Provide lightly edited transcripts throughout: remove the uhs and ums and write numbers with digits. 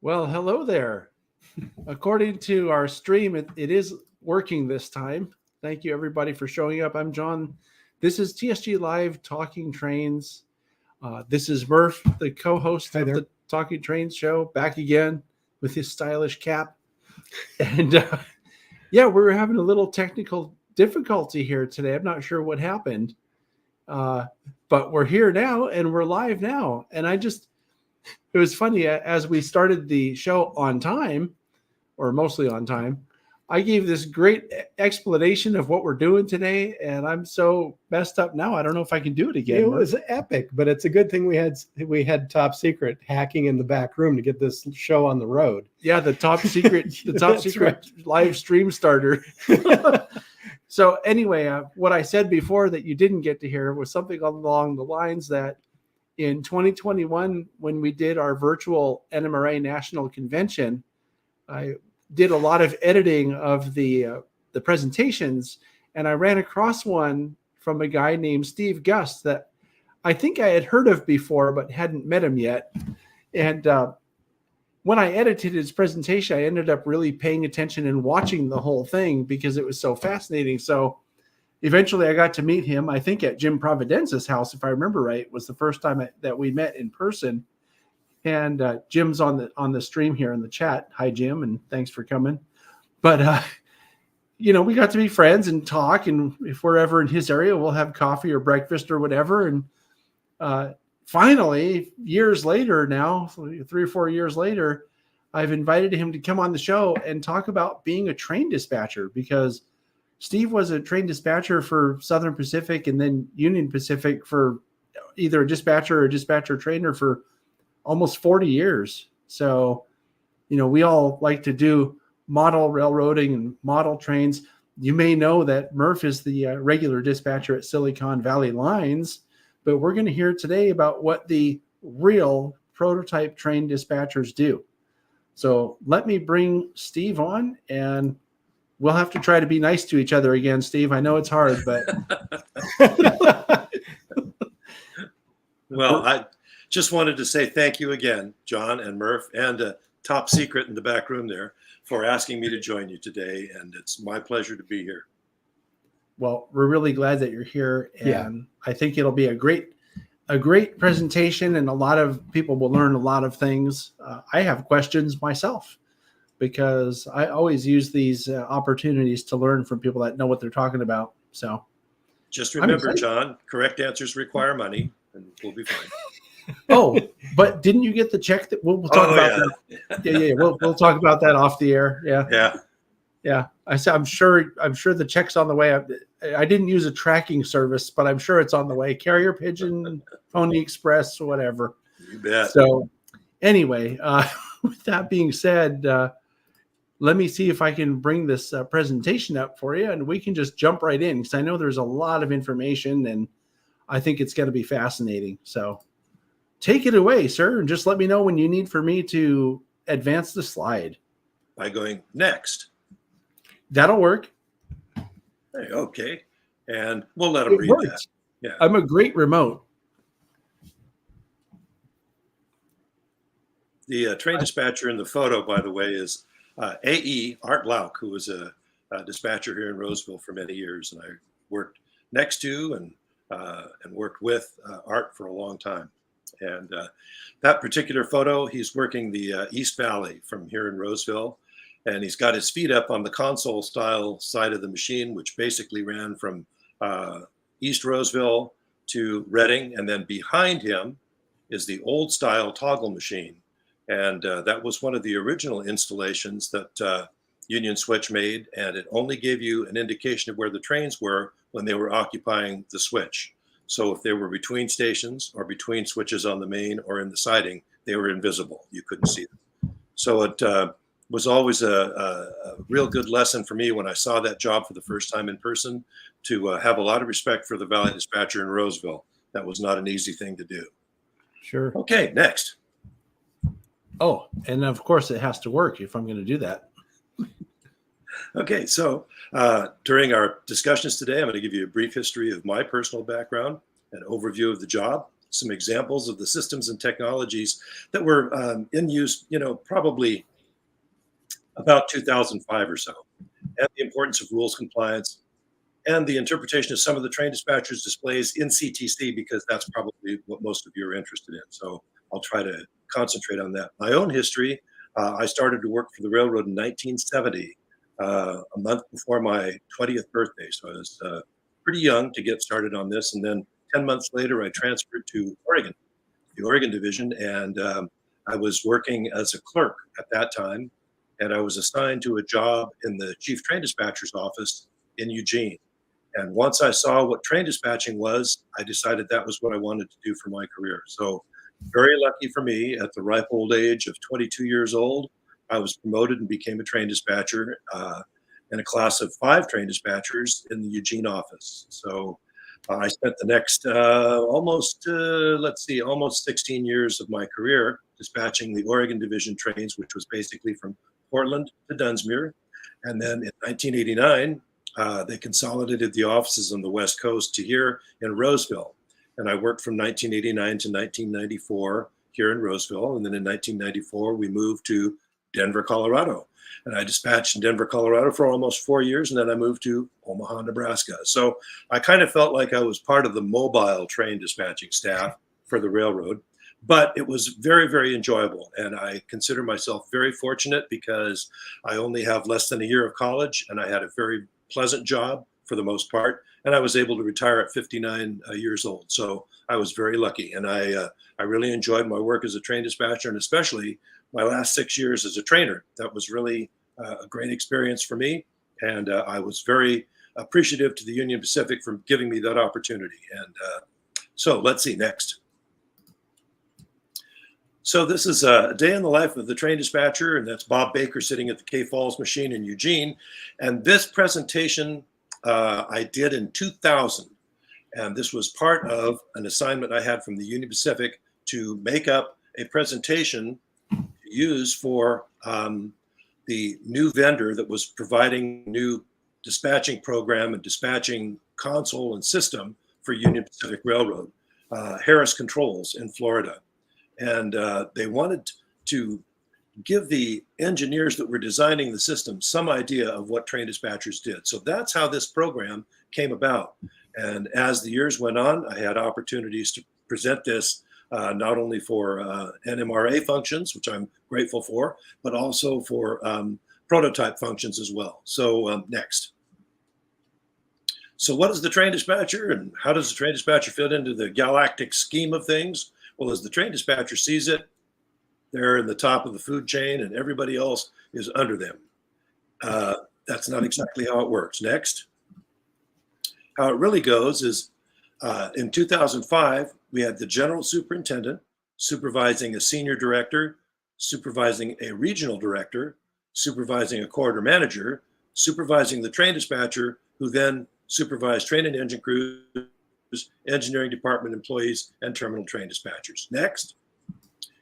Well, hello there. According to our stream, it is working this time. Thank you, everybody, for showing up. I'm John. This is TSG Live Talking Trains. This is Murf, the co-host of the Talking Trains show, back again with his stylish cap. And yeah, we were having a little technical difficulty here today. I'm not sure what happened, but we're here now and we're live now. And it was funny, as we started the show on time, or mostly on time, I gave this great explanation of what we're doing today, and I'm so messed up now. I don't know if I can do it again. It was epic, but it's a good thing we had top secret hacking in the back room to get this show on the road. Yeah, the top secret live stream starter. So anyway, what I said before that you didn't get to hear was something along the lines that in 2021, when we did our virtual NMRA National Convention, I did a lot of editing of the presentations, and I ran across one from a guy named Steve Gust that I think I had heard of before but hadn't met him yet. And when I edited his presentation, I ended up really paying attention and watching the whole thing because it was so fascinating. So eventually I got to meet him, I think at Jim Providence's house, if I remember right, was the first time that we met in person. And Jim's on the stream here in the chat. Hi, Jim, and thanks for coming. But, we got to be friends and talk, and if we're ever in his area, we'll have coffee or breakfast or whatever. And finally, years later now, 3 or 4 years later, I've invited him to come on the show and talk about being a train dispatcher, because Steve was a train dispatcher for Southern Pacific and then Union Pacific for either a dispatcher or a dispatcher trainer for almost 40 years. So, we all like to do model railroading and model trains. You may know that Murf is the regular dispatcher at Silicon Valley Lines, but we're going to hear today about what the real prototype train dispatchers do. So let me bring Steve on, and we'll have to try to be nice to each other again, Steve. I know it's hard, but. Well, I just wanted to say thank you again, John and Murf, and Top Secret in the back room there, for asking me to join you today. And it's my pleasure to be here. Well, we're really glad that you're here. And I think it'll be a great presentation, and a lot of people will learn a lot of things. I have questions myself, because I always use these opportunities to learn from people that know what they're talking about. So just remember, John, correct answers require money, and we'll be fine. Oh, but didn't you get the check that we'll talk about that? Yeah. We'll talk about that off the air. Yeah. I said, I'm sure the check's on the way. I didn't use a tracking service, but I'm sure it's on the way. Carrier Pigeon, Pony Express, whatever. You bet. So anyway, with that being said, let me see if I can bring this presentation up for you, and we can just jump right in, because I know there's a lot of information, and I think it's going to be fascinating. So take it away, sir, and just let me know when you need for me to advance the slide. By going next. That'll work. Hey, okay. And we'll let them read that. Yeah. I'm a great remote. The train dispatcher in the photo, by the way, is AE Art Lauk, who was a dispatcher here in Roseville for many years. And I worked next to and worked with Art for a long time. And that particular photo, he's working the East Valley from here in Roseville. And he's got his feet up on the console style side of the machine, which basically ran from East Roseville to Reading. And then behind him is the old style toggle machine. And that was one of the original installations that Union Switch made. And it only gave you an indication of where the trains were when they were occupying the switch. So if they were between stations or between switches on the main or in the siding, they were invisible. You couldn't see them. So it was always a real good lesson for me when I saw that job for the first time in person, to have a lot of respect for the Valley Dispatcher in Roseville. That was not an easy thing to do. Sure. Okay, next. Oh, and of course it has to work if I'm going to do that. Okay, so during our discussions today, I'm going to give you a brief history of my personal background, an overview of the job, some examples of the systems and technologies that were in use, probably about 2005 or so, and the importance of rules compliance and the interpretation of some of the train dispatchers displays in CTC, because that's probably what most of you are interested in. So I'll try to concentrate on that. My own history, I started to work for the railroad in 1970, a month before my 20th birthday. So I was pretty young to get started on this. And then 10 months later, I transferred to Oregon, the Oregon division, and I was working as a clerk at that time. And I was assigned to a job in the chief train dispatcher's office in Eugene. And once I saw what train dispatching was, I decided that was what I wanted to do for my career. So very lucky for me, at the ripe old age of 22 years old, I was promoted and became a train dispatcher in a class of 5 train dispatchers in the Eugene office. So I spent the next almost 16 years of my career dispatching the Oregon division trains, which was basically from Portland to Dunsmuir. And then in 1989, they consolidated the offices on the West Coast to here in Roseville. And I worked from 1989 to 1994 here in Roseville. And then in 1994, we moved to Denver, Colorado. And I dispatched in Denver, Colorado for almost 4 years. And then I moved to Omaha, Nebraska. So I kind of felt like I was part of the mobile train dispatching staff for the railroad. But it was very, very enjoyable. And I consider myself very fortunate because I only have less than a year of college, and I had a very pleasant job for the most part. And I was able to retire at 59 years old. So I was very lucky. And I really enjoyed my work as a train dispatcher, and especially my last 6 years as a trainer. That was really a great experience for me. And I was very appreciative to the Union Pacific for giving me that opportunity. And so let's see, next. So this is a day in the life of the train dispatcher, and that's Bob Baker sitting at the K Falls machine in Eugene. And this presentation I did in 2000. And this was part of an assignment I had from the Union Pacific to make up a presentation to use for the new vendor that was providing new dispatching program and dispatching console and system for Union Pacific Railroad, Harris Controls in Florida. And they wanted to give the engineers that were designing the system some idea of what train dispatchers did. So that's how this program came about. And as the years went on, I had opportunities to present this not only for NMRA functions, which I'm grateful for, but also for prototype functions as well. So next. So what is the train dispatcher, and how does the train dispatcher fit into the galactic scheme of things? Well, as the train dispatcher sees it, they're in the top of the food chain and everybody else is under them. That's not exactly how it works. Next. How it really goes is in 2005, we had the general superintendent supervising a senior director, supervising a regional director, supervising a corridor manager, supervising the train dispatcher, who then supervised train and engine crews, engineering department employees, and terminal train dispatchers. Next.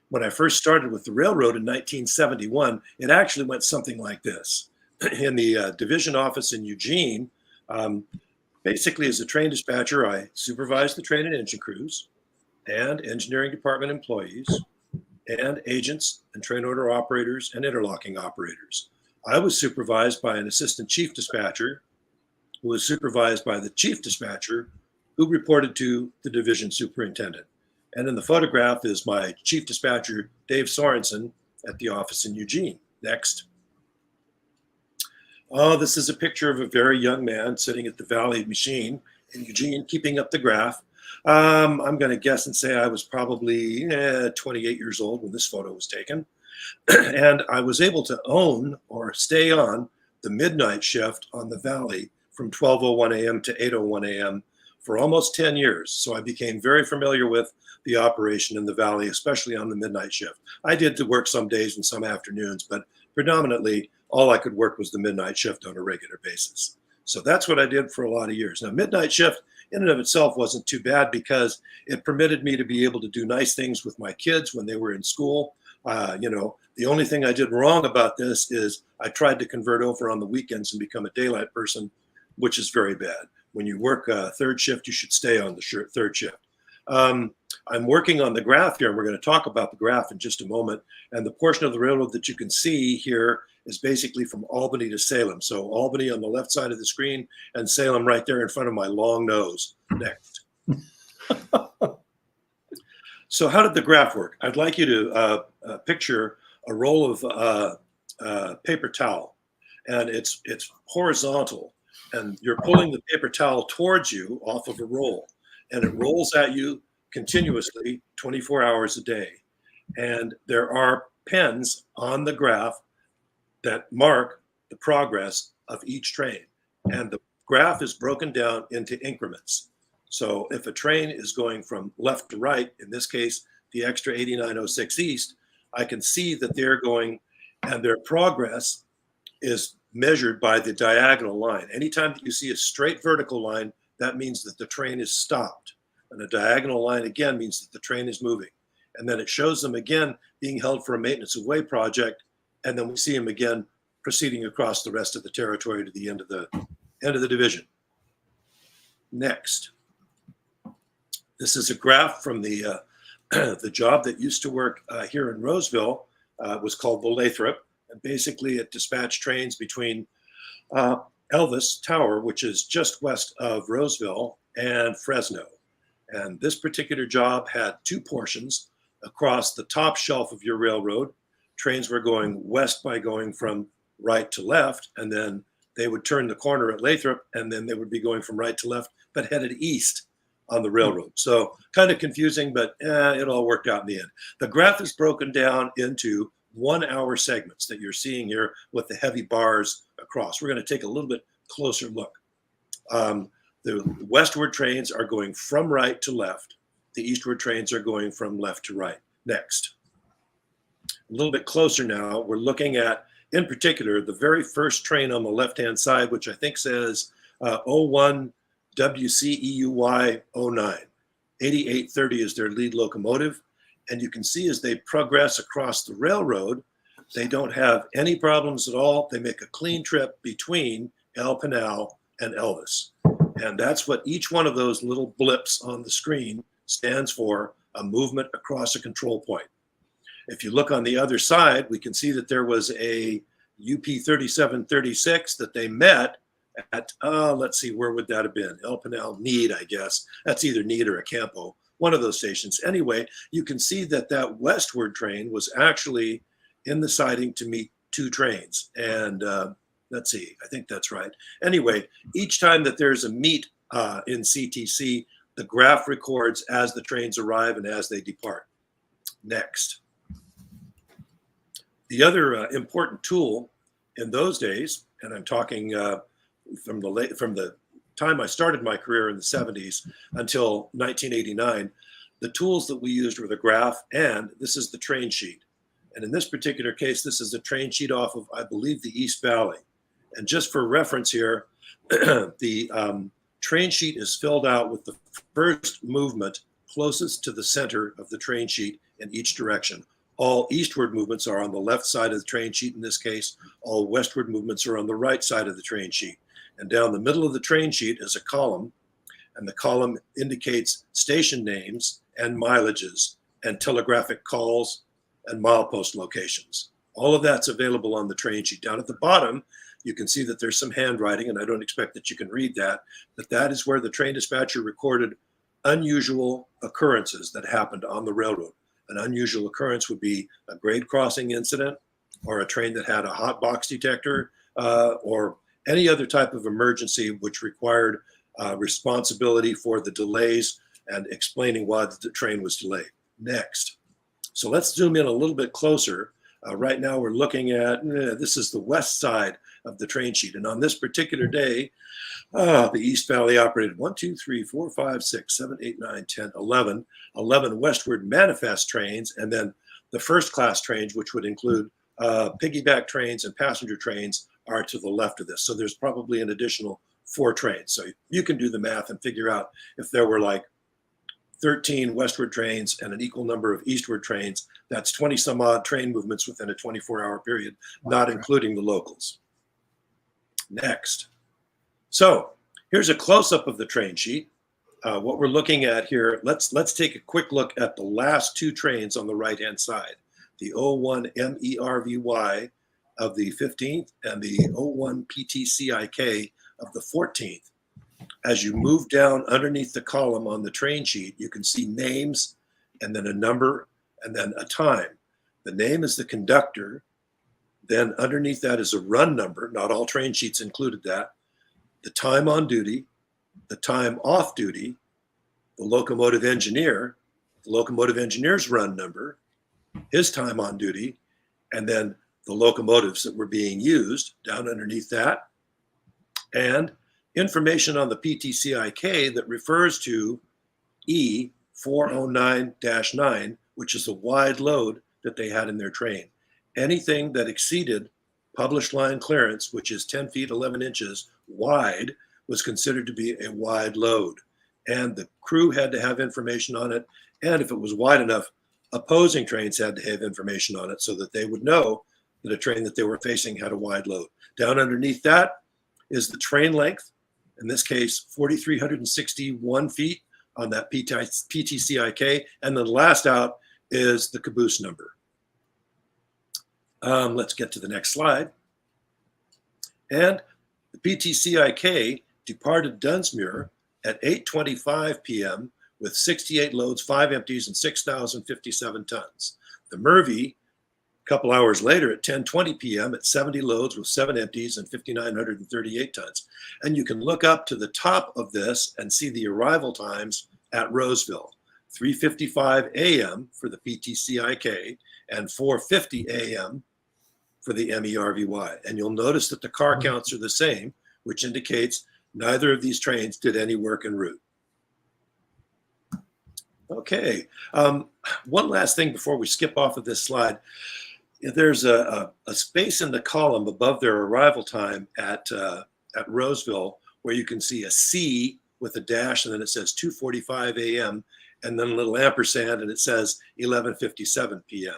When I first started with the railroad in 1971, it actually went something like this. In the division office in Eugene, basically as a train dispatcher, I supervised the train and engine crews and engineering department employees and agents and train order operators and interlocking operators. I was supervised by an assistant chief dispatcher who was supervised by the chief dispatcher who reported to the division superintendent. And in the photograph is my chief dispatcher, Dave Sorensen, at the office in Eugene. Next. Oh, this is a picture of a very young man sitting at the Valley machine in Eugene, keeping up the graph. I'm going to guess and say I was probably 28 years old when this photo was taken. And I was able to own or stay on the midnight shift on the Valley from 12:01 a.m. to 8:01 a.m. for almost 10 years. So I became very familiar with the operation in the Valley, especially on the midnight shift. I did to work some days and some afternoons, but predominantly all I could work was the midnight shift on a regular basis. So that's what I did for a lot of years. Now, midnight shift in and of itself wasn't too bad because it permitted me to be able to do nice things with my kids when they were in school. The only thing I did wrong about this is I tried to convert over on the weekends and become a daylight person, which is very bad. When you work third shift, you should stay on the third shift. I'm working on the graph here, and we're going to talk about the graph in just a moment. And the portion of the railroad that you can see here is basically from Albany to Salem. So Albany on the left side of the screen and Salem right there in front of my long nose. Next. So how did the graph work? I'd like you to picture a roll of paper towel, and it's horizontal, and you're pulling the paper towel towards you off of a roll, and it rolls at you continuously 24 hours a day. And there are pens on the graph that mark the progress of each train. And the graph is broken down into increments. So if a train is going from left to right, in this case, the extra 8906 East, I can see that they're going, and their progress is measured by the diagonal line. Anytime that you see a straight vertical line, that means that the train is stopped. And a diagonal line, again, means that the train is moving. And then it shows them again being held for a maintenance of way project. And then we see them again proceeding across the rest of the territory to the end of the division. Next. This is a graph from the job that used to work here in Roseville. It was called the Lathrop. And basically it dispatched trains between Elvis Tower, which is just west of Roseville, and Fresno. And this particular job had two portions across the top shelf of your railroad. Trains were going west by going from right to left, and then they would turn the corner at Lathrop, and then they would be going from right to left, but headed east on the railroad. So kind of confusing, but it all worked out in the end. The graph is broken down into 1 hour segments that you're seeing here with the heavy bars across. We're going to take a little bit closer look. The westward trains are going from right to left. The eastward trains are going from left to right. Next. A little bit closer now, we're looking at, in particular, the very first train on the left-hand side, which I think says 01 WCEUY 09. 8830 is their lead locomotive. And you can see as they progress across the railroad, they don't have any problems at all. They make a clean trip between El Pinal and Elvis. And that's what each one of those little blips on the screen stands for, a movement across a control point. If you look on the other side, we can see that there was a UP 3736 that they met at, let's see, where would that have been? El Pinal Need, I guess. That's either Need or a Campo, one of those stations. Anyway, you can see that that westward train was actually in the siding to meet two trains. And let's see, I think that's right. Anyway, each time that there's a meet in CTC, the graph records as the trains arrive and as they depart. Next. The other important tool in those days, and I'm talking from the time I started my career in the 70s until 1989, the tools that we used were the graph, and this is the train sheet. And in this particular case, this is a train sheet off of, I believe, the East Valley. And just for reference here, the train sheet is filled out with the first movement closest to the center of the train sheet in each direction. All eastward movements are on the left side of the train sheet in this case. All westward movements are on the right side of the train sheet. And down the middle of the train sheet is a column, and the column indicates station names and mileages and telegraphic calls and milepost locations. All of that's available on the train sheet. Down at the bottom, you can see that there's some handwriting, and I don't expect that you can read that, but that is where the train dispatcher recorded unusual occurrences that happened on the railroad. An unusual occurrence would be a grade crossing incident, or a train that had a hot box detector, or any other type of emergency which required responsibility for the delays and explaining why the train was delayed. Next. So let's zoom in a little bit closer. Right now we're looking at, this is the west side of the train sheet. And on this particular day, the East Valley operated 1, 2, 3, 4, 5, 6, 7, 8, 9, 10, 11 westward manifest trains, and then the first class trains, which would include piggyback trains and passenger trains, are to the left of this. So there's probably an additional 4 trains. So you can do the math and figure out if there were like 13 westward trains and an equal number of eastward trains. That's 20 some odd train movements within a 24-hour period, not including the locals. Next. So here's a close-up of the train sheet. what we're looking at here, let's take a quick look at the last two trains on the right-hand side, the 01 MERVY of the 15th and the 01 PTCIK of the 14th. As you move down underneath the column on the train sheet, you can see names and then a number and then a time. The name is the conductor. Then underneath that is a run number. Not all train sheets included that. The time on duty, the time off duty, the locomotive engineer, the locomotive engineer's run number, his time on duty, and then the locomotives that were being used down underneath that, and information on the PTCIK that refers to E409-9, which is the wide load that they had in their train. Anything that exceeded published line clearance, which is 10 feet 11 inches wide, was considered to be a wide load. And the crew had to have information on it. And if it was wide enough, opposing trains had to have information on it so that they would know that a train that they were facing had a wide load. Down underneath that is the train length, in this case, 4,361 feet on that PTCIK. And then last out is the caboose number. Let's get to the next slide. And the PTCIK departed Dunsmuir at 8:25 p.m. with 68 loads, 5 empties, and 6,057 tons. The Murphy, a couple hours later at 10:20 p.m. at 70 loads with 7 empties and 5,938 tons. And you can look up to the top of this and see the arrival times at Roseville. 3:55 a.m. for the PTCIK and 4:50 a.m. for the MERVY. And you'll notice that the car counts are the same, which indicates neither of these trains did any work en route. Okay, one last thing before we skip off of this slide. There's a space in the column above their arrival time at Roseville where you can see a C with a dash, and then it says 2:45 a.m. and then a little ampersand, and it says 11:57 p.m.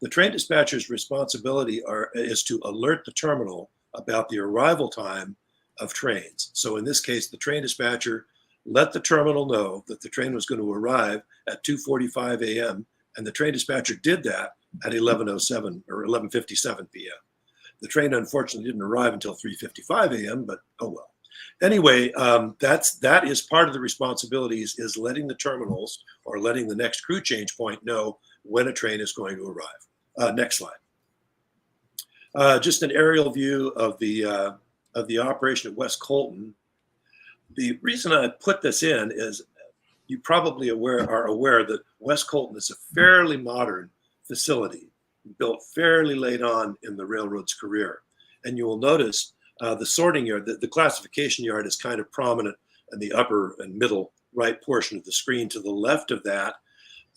The train dispatcher's responsibility is to alert the terminal about the arrival time of trains. So in this case, the train dispatcher let the terminal know that the train was going to arrive at 2:45 a.m. and the train dispatcher did that at 11:07 or 11:57 p.m. The train unfortunately didn't arrive until 3:55 a.m., but oh well. Anyway, that is part of the responsibilities, is letting the terminals or letting the next crew change point know when a train is going to arrive. Next slide. Just an aerial view of the operation at West Colton. The reason I put this in is you probably are aware that West Colton is a fairly modern facility, built fairly late on in the railroad's career. And you will notice the sorting yard, the classification yard is kind of prominent in the upper and middle right portion of the screen. To the left of that,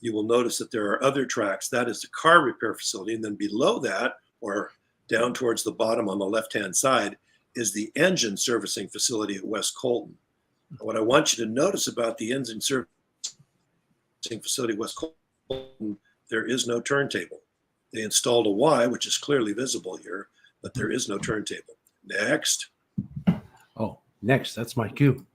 you will notice that there are other tracks. That is the car repair facility. And then below that, or down towards the bottom on the left-hand side, is the engine servicing facility at West Colton. What I want you to notice about the engine servicing facility at West Colton, there is no turntable. They installed a Y, which is clearly visible here, but there is no turntable. Next. Oh, next. That's my cue.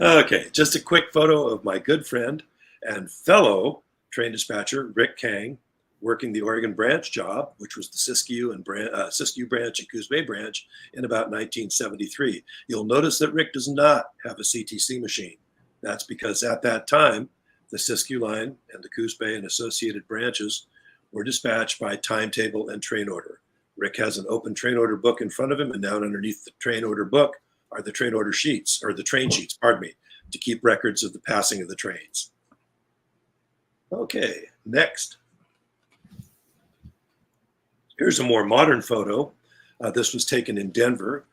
Okay, just a quick photo of my good friend and fellow train dispatcher, Rick Kang, working the Oregon branch job, which was the Siskiyou branch and Coos Bay branch in about 1973. You'll notice that Rick does not have a CTC machine. That's because at that time, the Siskiyou line and the Coos Bay and associated branches were dispatched by timetable and train order. Rick has an open train order book in front of him, and down underneath the train order book are the train order sheets, or the train sheets, pardon me, to keep records of the passing of the trains. Okay, next. Here's a more modern photo. This was taken in Denver.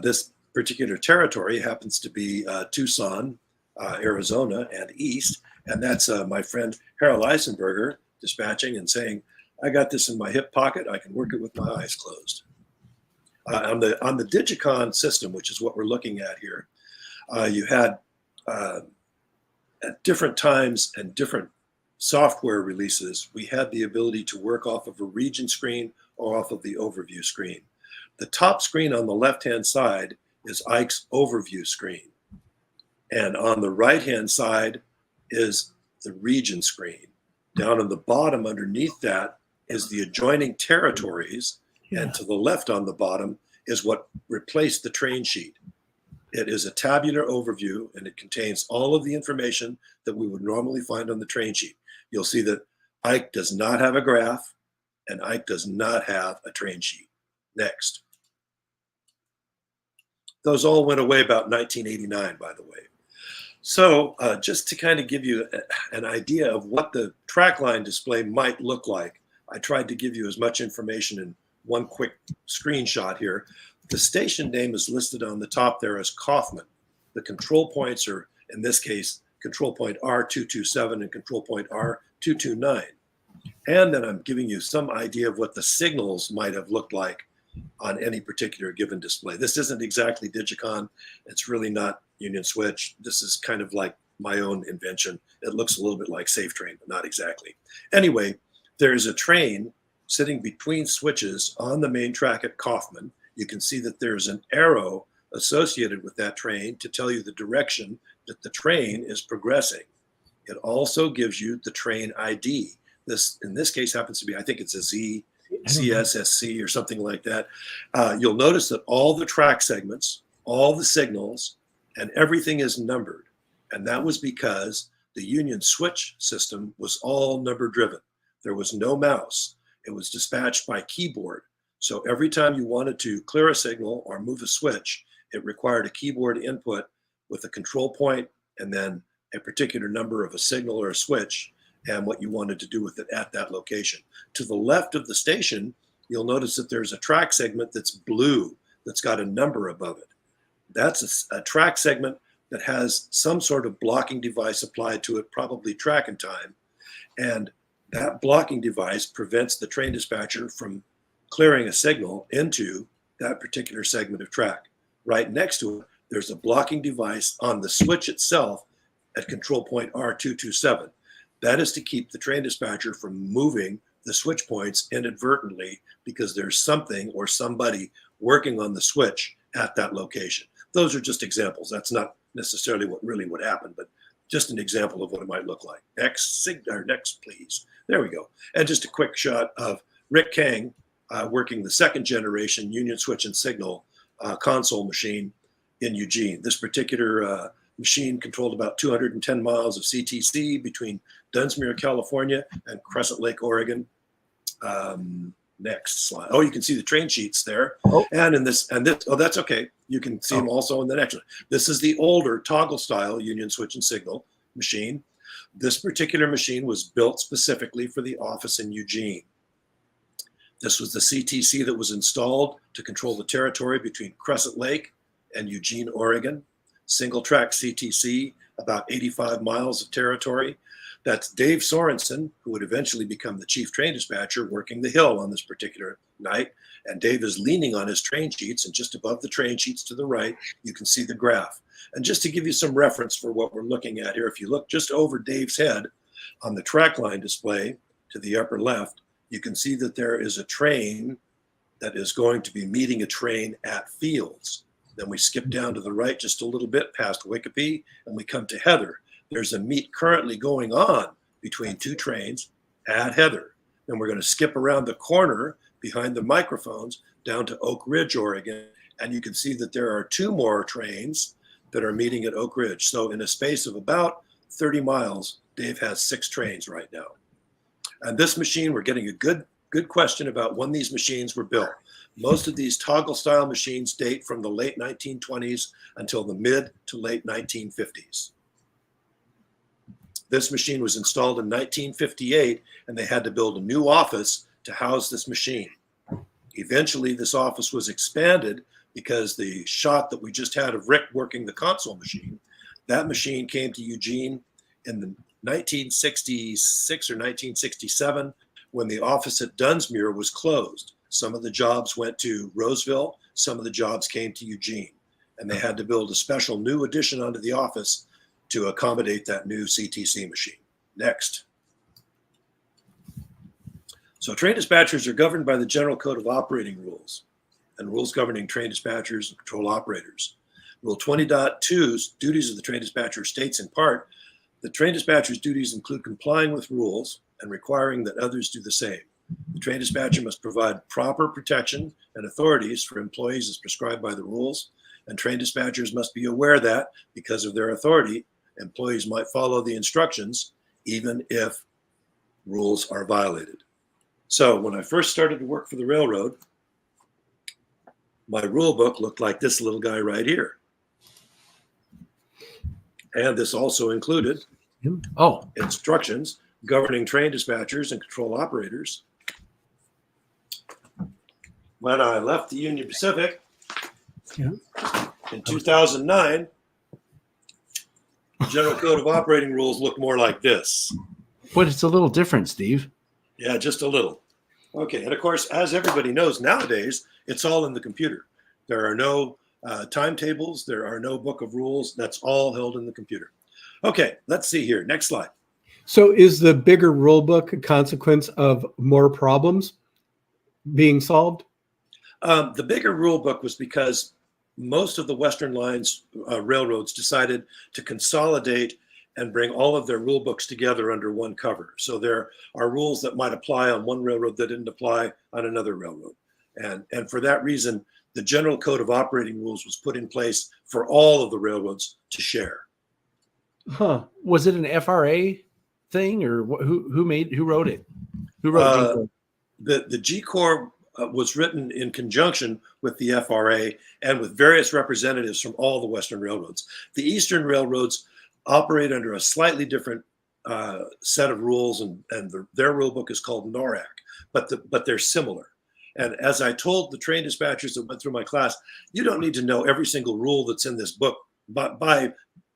This particular territory happens to be Tucson, Arizona, and east. And that's my friend Harold Eisenberger dispatching and saying, I got this in my hip pocket. I can work it with my eyes closed. On the Digicon system, which is what we're looking at here, you had at different times and different software releases, we had the ability to work off of a region screen or off of the overview screen. The top screen on the left-hand side is Ike's overview screen. And on the right-hand side is the region screen. Down on the bottom underneath that is the adjoining territories. Yeah. And to the left on the bottom is what replaced the train sheet. It is a tabular overview, and it contains all of the information that we would normally find on the train sheet. You'll see that Ike does not have a graph, and Ike does not have a train sheet. Next. Those all went away about 1989, by the way. So just to kind of give you an idea of what the track line display might look like, I tried to give you as much information in one quick screenshot here. The station name is listed on the top there as Kaufman. The control points are, in this case, control point R227 and control point R229. And then I'm giving you some idea of what the signals might have looked like on any particular given display. This isn't exactly Digicon. It's really not Union Switch. This is kind of like my own invention. It looks a little bit like Safe Train, but not exactly. Anyway, there's a train sitting between switches on the main track at Kaufman. You can see that there's an arrow associated with that train to tell you the direction that the train is progressing. It also gives you the train ID. This, in this case, happens to be, I think it's a CSSC or something like that. You'll notice that all the track segments, all the signals, and everything is numbered. And that was because the Union Switch system was all number driven. There was no mouse. It was dispatched by keyboard. So every time you wanted to clear a signal or move a switch, it required a keyboard input with a control point and then a particular number of a signal or a switch and what you wanted to do with it at that location. To the left of the station, you'll notice that there's a track segment that's blue, that's got a number above it. That's a track segment that has some sort of blocking device applied to it, probably track and time. And that blocking device prevents the train dispatcher from clearing a signal into that particular segment of track. Right next to it, there's a blocking device on the switch itself at control point R227. That is to keep the train dispatcher from moving the switch points inadvertently because there's something or somebody working on the switch at that location. Those are just examples. That's not necessarily what really would happen, but just an example of what it might look like. Next, please. There we go. And just a quick shot of Rick Kang working the second generation Union Switch and Signal console machine in Eugene. This particular machine controlled about 210 miles of CTC between Dunsmuir, California, and Crescent Lake, Oregon. Next slide. Oh, you can see the train sheets there. Oh. And in this, oh, that's okay. You can see them also in the next one. This is the older toggle style Union Switch and Signal machine. This particular machine was built specifically for the office in Eugene. This was the CTC that was installed to control the territory between Crescent Lake and Eugene, Oregon. Single track CTC, about 85 miles of territory. That's Dave Sorensen, who would eventually become the chief train dispatcher, working the hill on this particular night. And Dave is leaning on his train sheets, and just above the train sheets to the right, you can see the graph. And just to give you some reference for what we're looking at here, if you look just over Dave's head on the track line display to the upper left, you can see that there is a train that is going to be meeting a train at Fields. Then we skip down to the right just a little bit past Wikipedia, and we come to Heather. There's a meet currently going on between two trains at Heather. Then we're going to skip around the corner behind the microphones down to Oak Ridge, Oregon. And you can see that there are two more trains that are meeting at Oak Ridge. So in a space of about 30 miles, Dave has 6 trains right now. And this machine, we're getting a good question about when these machines were built. Most of these toggle style machines date from the late 1920s until the mid to late 1950s. This machine was installed in 1958, and they had to build a new office to house this machine. Eventually, this office was expanded because the shot that we just had of Rick working the console machine, that machine came to Eugene in the 1966 or 1967 when the office at Dunsmuir was closed. Some of the jobs went to Roseville, some of the jobs came to Eugene, and they had to build a special new addition onto the office to accommodate that new CTC machine. Next. So train dispatchers are governed by the General Code of Operating Rules and rules governing train dispatchers and control operators. Rule 20.2's duties of the train dispatcher states in part, the train dispatcher's duties include complying with rules and requiring that others do the same. The train dispatcher must provide proper protection and authorities for employees as prescribed by the rules, and train dispatchers must be aware that, because of their authority, employees might follow the instructions even if rules are violated. So when I first started to work for the railroad, my rule book looked like this little guy right here. And this also included instructions governing train dispatchers and control operators. When I left the Union Pacific in 2009, the General Code of Operating Rules looked more like this. But it's a little different, Steve. Yeah, just a little. Okay, and of course, as everybody knows nowadays, it's all in the computer. There are no timetables. There are no book of rules. That's all held in the computer. Okay, let's see here. Next slide. So is the bigger rule book a consequence of more problems being solved? The bigger rule book was because most of the Western Lines railroads decided to consolidate and bring all of their rule books together under one cover. So there are rules that might apply on one railroad that didn't apply on another railroad. And for that reason, the General Code of Operating Rules was put in place for all of the railroads to share. Huh. Was it an FRA thing, or who wrote it? Who wrote the G Corps was written in conjunction with the FRA and with various representatives from all the Western railroads. The Eastern railroads operate under a slightly different set of rules, and their rule book is called NMRA, but they're similar. And as I told the train dispatchers that went through my class, you don't need to know every single rule that's in this book by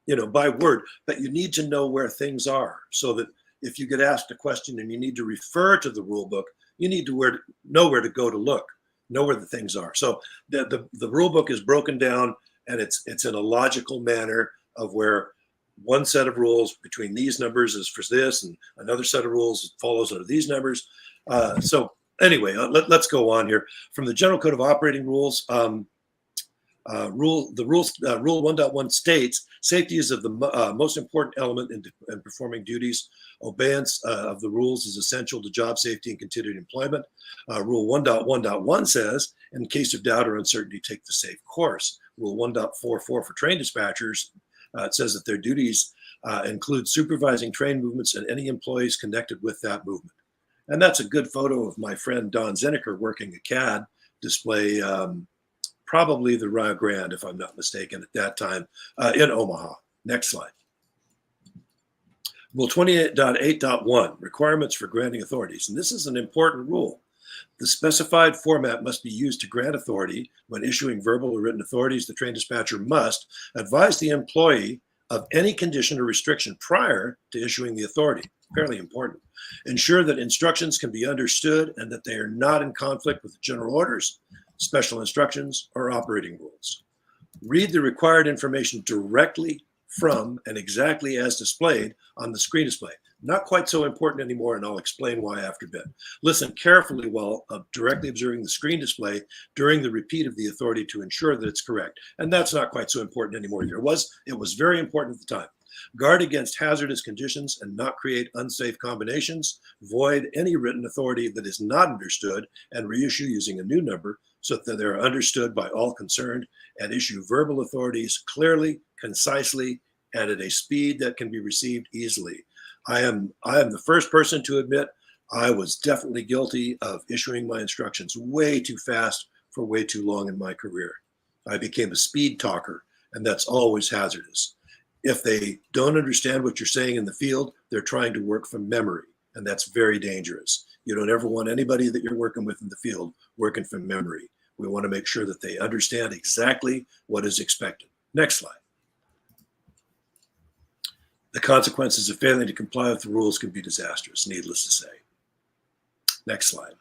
word, but you need to know where things are, so that if you get asked a question and you need to refer to the rule book, you need to know where to go to look, know where the things are. So the rule book is broken down, and it's in a logical manner of where one set of rules between these numbers is for this, and another set of rules follows under these numbers. So anyway, let's go on here. From the General Code of Operating Rules, Rule 1.1 states safety is of the most important element in performing duties. Obeyance of the rules is essential to job safety and continued employment. Rule 1.1.1 says, in case of doubt or uncertainty, take the safe course. Rule 1.44 for train dispatchers, it says that their duties include supervising train movements and any employees connected with that movement. And that's a good photo of my friend Don Zinneker working a CAD display, probably the Rio Grande, if I'm not mistaken, at that time in Omaha. Next slide. Rule 28.8.1, requirements for granting authorities. And this is an important rule. The specified format must be used to grant authority. When issuing verbal or written authorities, the train dispatcher must advise the employee of any condition or restriction prior to issuing the authority. Fairly important. Ensure that instructions can be understood and that they are not in conflict with general orders, special instructions, or operating rules. Read the required information directly from and exactly as displayed on the screen display. Not quite so important anymore, and I'll explain why after a bit. Listen carefully while directly observing the screen display during the repeat of the authority to ensure that it's correct. And that's not quite so important anymore either. It was very important at the time. Guard against hazardous conditions and not create unsafe combinations. Void any written authority that is not understood and reissue using a new number so that they're understood by all concerned, and issue verbal authorities clearly, concisely, and at a speed that can be received easily. I am the first person to admit I was definitely guilty of issuing my instructions way too fast for way too long in my career. I became a speed talker, and that's always hazardous. If they don't understand what you're saying in the field, they're trying to work from memory, and that's very dangerous. You don't ever want anybody that you're working with in the field working from memory. We want to make sure that they understand exactly what is expected. Next slide. The consequences of failing to comply with the rules can be disastrous, needless to say. Next slide.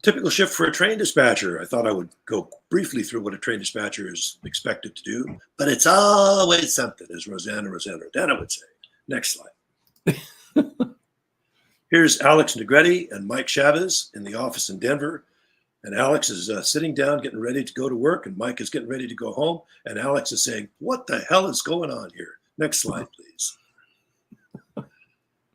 Typical shift for a train dispatcher. I thought I would go briefly through what a train dispatcher is expected to do, but it's always something, as Rosanna would say. Next slide. Here's Alex Negretti and Mike Chavez in the office in Denver. And Alex is sitting down, getting ready to go to work, and Mike is getting ready to go home. And Alex is saying, "What the hell is going on here?" Next slide, please.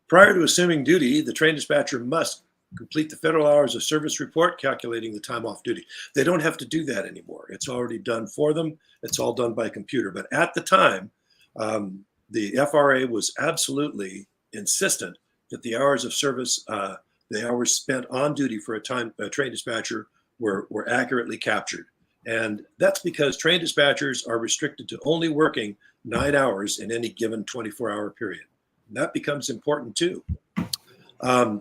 Prior to assuming duty, the train dispatcher must complete the federal hours of service report calculating the time off duty. They don't have to do that anymore. It's already done for them. It's all done by computer. But at the time, the FRA was absolutely insistent that the hours of service, the hours spent on duty for a train dispatcher were accurately captured. And that's because train dispatchers are restricted to only working 9 hours in any given 24-hour period. And that becomes important too.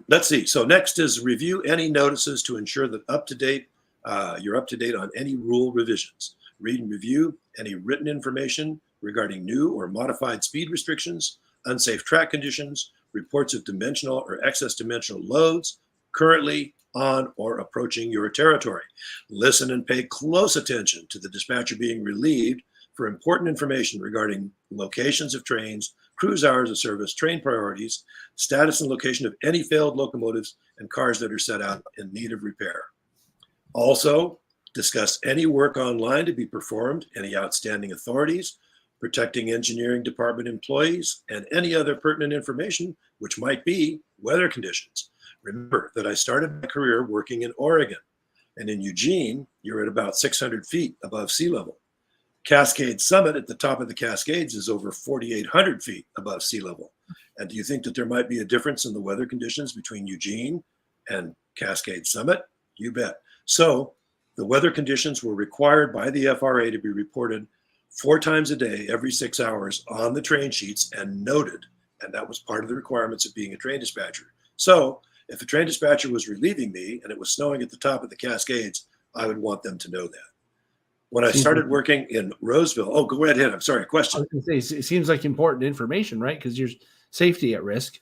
Let's see. So next is review any notices to ensure that you're up to date on any rule revisions. Read and review any written information regarding new or modified speed restrictions, unsafe track conditions, reports of dimensional or excess dimensional loads currently on or approaching your territory. Listen and pay close attention to the dispatcher being relieved for important information regarding locations of trains, cruise hours of service, train priorities, status and location of any failed locomotives, and cars that are set out in need of repair. Also, discuss any work online to be performed, any outstanding authorities, protecting engineering department employees, and any other pertinent information, which might be weather conditions. Remember that I started my career working in Oregon, and in Eugene, you're at about 600 feet above sea level. Cascade Summit at the top of the Cascades is over 4,800 feet above sea level. And do you think that there might be a difference in the weather conditions between Eugene and Cascade Summit? You bet. So the weather conditions were required by the FRA to be reported 4 times a day, every 6 hours on the train sheets and noted. And that was part of the requirements of being a train dispatcher. So if a train dispatcher was relieving me and it was snowing at the top of the Cascades, I would want them to know that. When I started working in Roseville, oh, go ahead. I'm sorry, question. I was gonna say, it seems like important information, right? Because your safety at risk.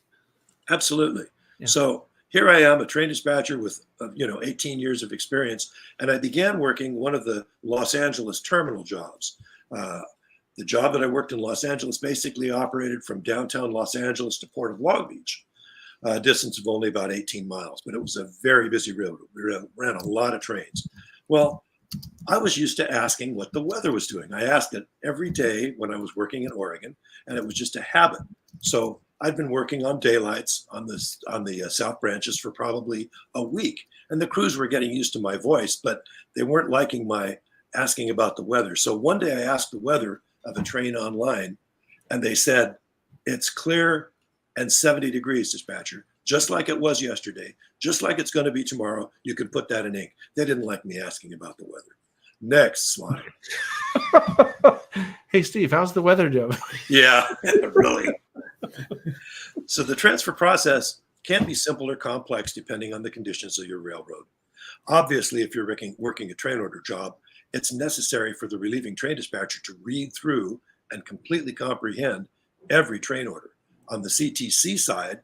Absolutely. Yeah. So here I am, a train dispatcher with 18 years of experience, and I began working one of the Los Angeles terminal jobs. The job that I worked in Los Angeles basically operated from downtown Los Angeles to Port of Long Beach, a distance of only about 18 miles, but it was a very busy road. We ran a lot of trains. Well, I was used to asking what the weather was doing. I asked it every day when I was working in Oregon, and it was just a habit. So I'd been working on daylights on the South branches for probably a week, and the crews were getting used to my voice, but they weren't liking my asking about the weather. So one day I asked the weather of a train online, and they said, "It's clear and 70 degrees, dispatcher, just like it was yesterday, just like it's going to be tomorrow. You can put that in ink." They didn't like me asking about the weather. Next slide. Hey, Steve, how's the weather doing? Yeah, really. So the transfer process can be simple or complex depending on the conditions of your railroad. Obviously, if you're working a train order job, it's necessary for the relieving train dispatcher to read through and completely comprehend every train order. On the CTC side,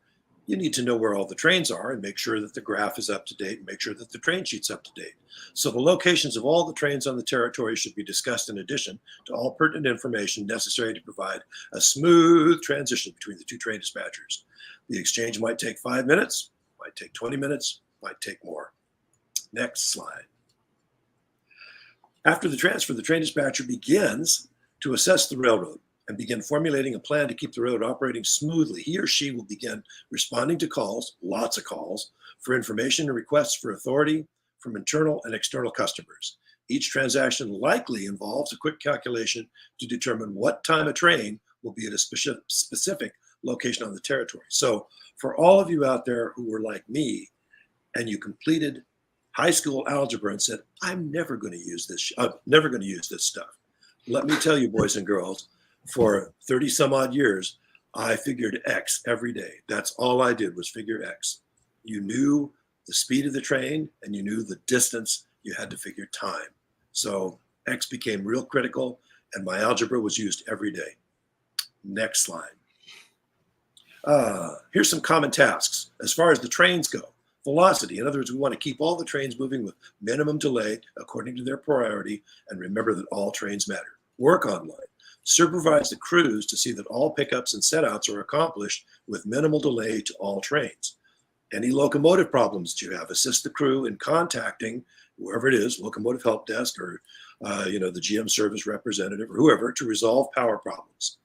you need to know where all the trains are and make sure that the graph is up to date and make sure that the train sheet's up to date. So the locations of all the trains on the territory should be discussed in addition to all pertinent information necessary to provide a smooth transition between the two train dispatchers. The exchange might take 5 minutes, might take 20 minutes, might take more. Next slide. After the transfer, the train dispatcher begins to assess the railroad and begin formulating a plan to keep the road operating smoothly. He or she will begin responding to calls, lots of calls, for information and requests for authority from internal and external customers. Each transaction likely involves a quick calculation to determine what time a train will be at a specific location on the territory. So for all of you out there who were like me and you completed high school algebra and said, I'm never going to use this, never going to use this stuff. Let me tell you, boys and girls, for 30 some odd years, I figured X every day. That's all I did was figure X. You knew the speed of the train and you knew the distance. You had to figure time. So X became real critical and my algebra was used every day. Next slide. Here's some common tasks. As far as the trains go, velocity. In other words, we want to keep all the trains moving with minimum delay according to their priority, and remember that all trains matter. Work online. Supervise the crews to see that all pickups and setouts are accomplished with minimal delay to all trains. Any locomotive problems that you have, assist the crew in contacting whoever it is, locomotive help desk, or the GM service representative, or whoever, to resolve power problems.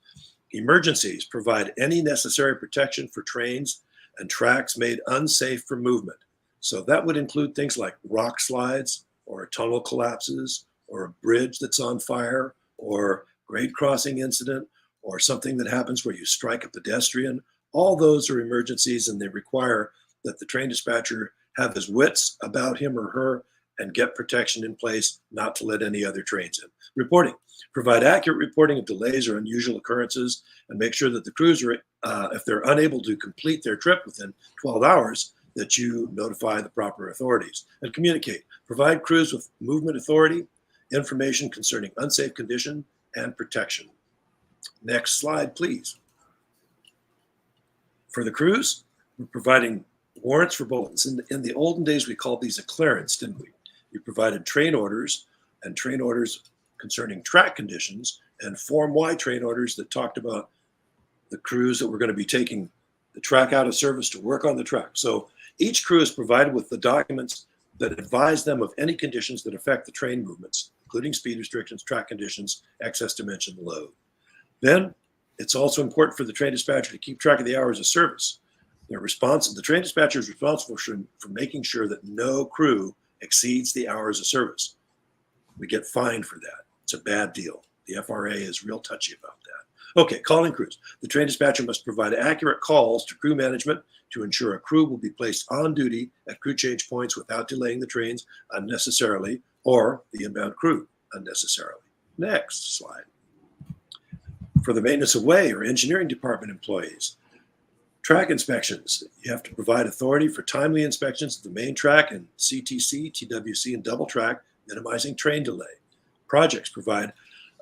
Emergencies provide any necessary protection for trains and tracks made unsafe for movement. So that would include things like rock slides, or a tunnel collapses, or a bridge that's on fire, or grade crossing incident, or something that happens where you strike a pedestrian. All those are emergencies, and they require that the train dispatcher have his wits about him or her and get protection in place not to let any other trains in. Reporting. Provide accurate reporting of delays or unusual occurrences, and make sure that the crews are, if they're unable to complete their trip within 12 hours, that you notify the proper authorities. And communicate. Provide crews with movement authority, information concerning unsafe condition, and protection. Next slide, please. For the crews, we're providing warrants for bulletins. In the olden days, we called these a clearance, didn't we? You provided train orders, and train orders concerning track conditions, and Form Y train orders that talked about the crews that were going to be taking the track out of service to work on the track. So each crew is provided with the documents that advise them of any conditions that affect the train movements, including speed restrictions, track conditions, excess dimension, load. Then it's also important for the train dispatcher to keep track of the hours of service. The train dispatcher is responsible for making sure that no crew exceeds the hours of service. We get fined for that. It's a bad deal. The FRA is real touchy about that. Okay, calling crews. The train dispatcher must provide accurate calls to crew management to ensure a crew will be placed on duty at crew change points without delaying the trains unnecessarily or the inbound crew unnecessarily. Next slide. For the maintenance of way or engineering department employees, track inspections. You have to provide authority for timely inspections of the main track and CTC, TWC, and double track, minimizing train delay. Projects provide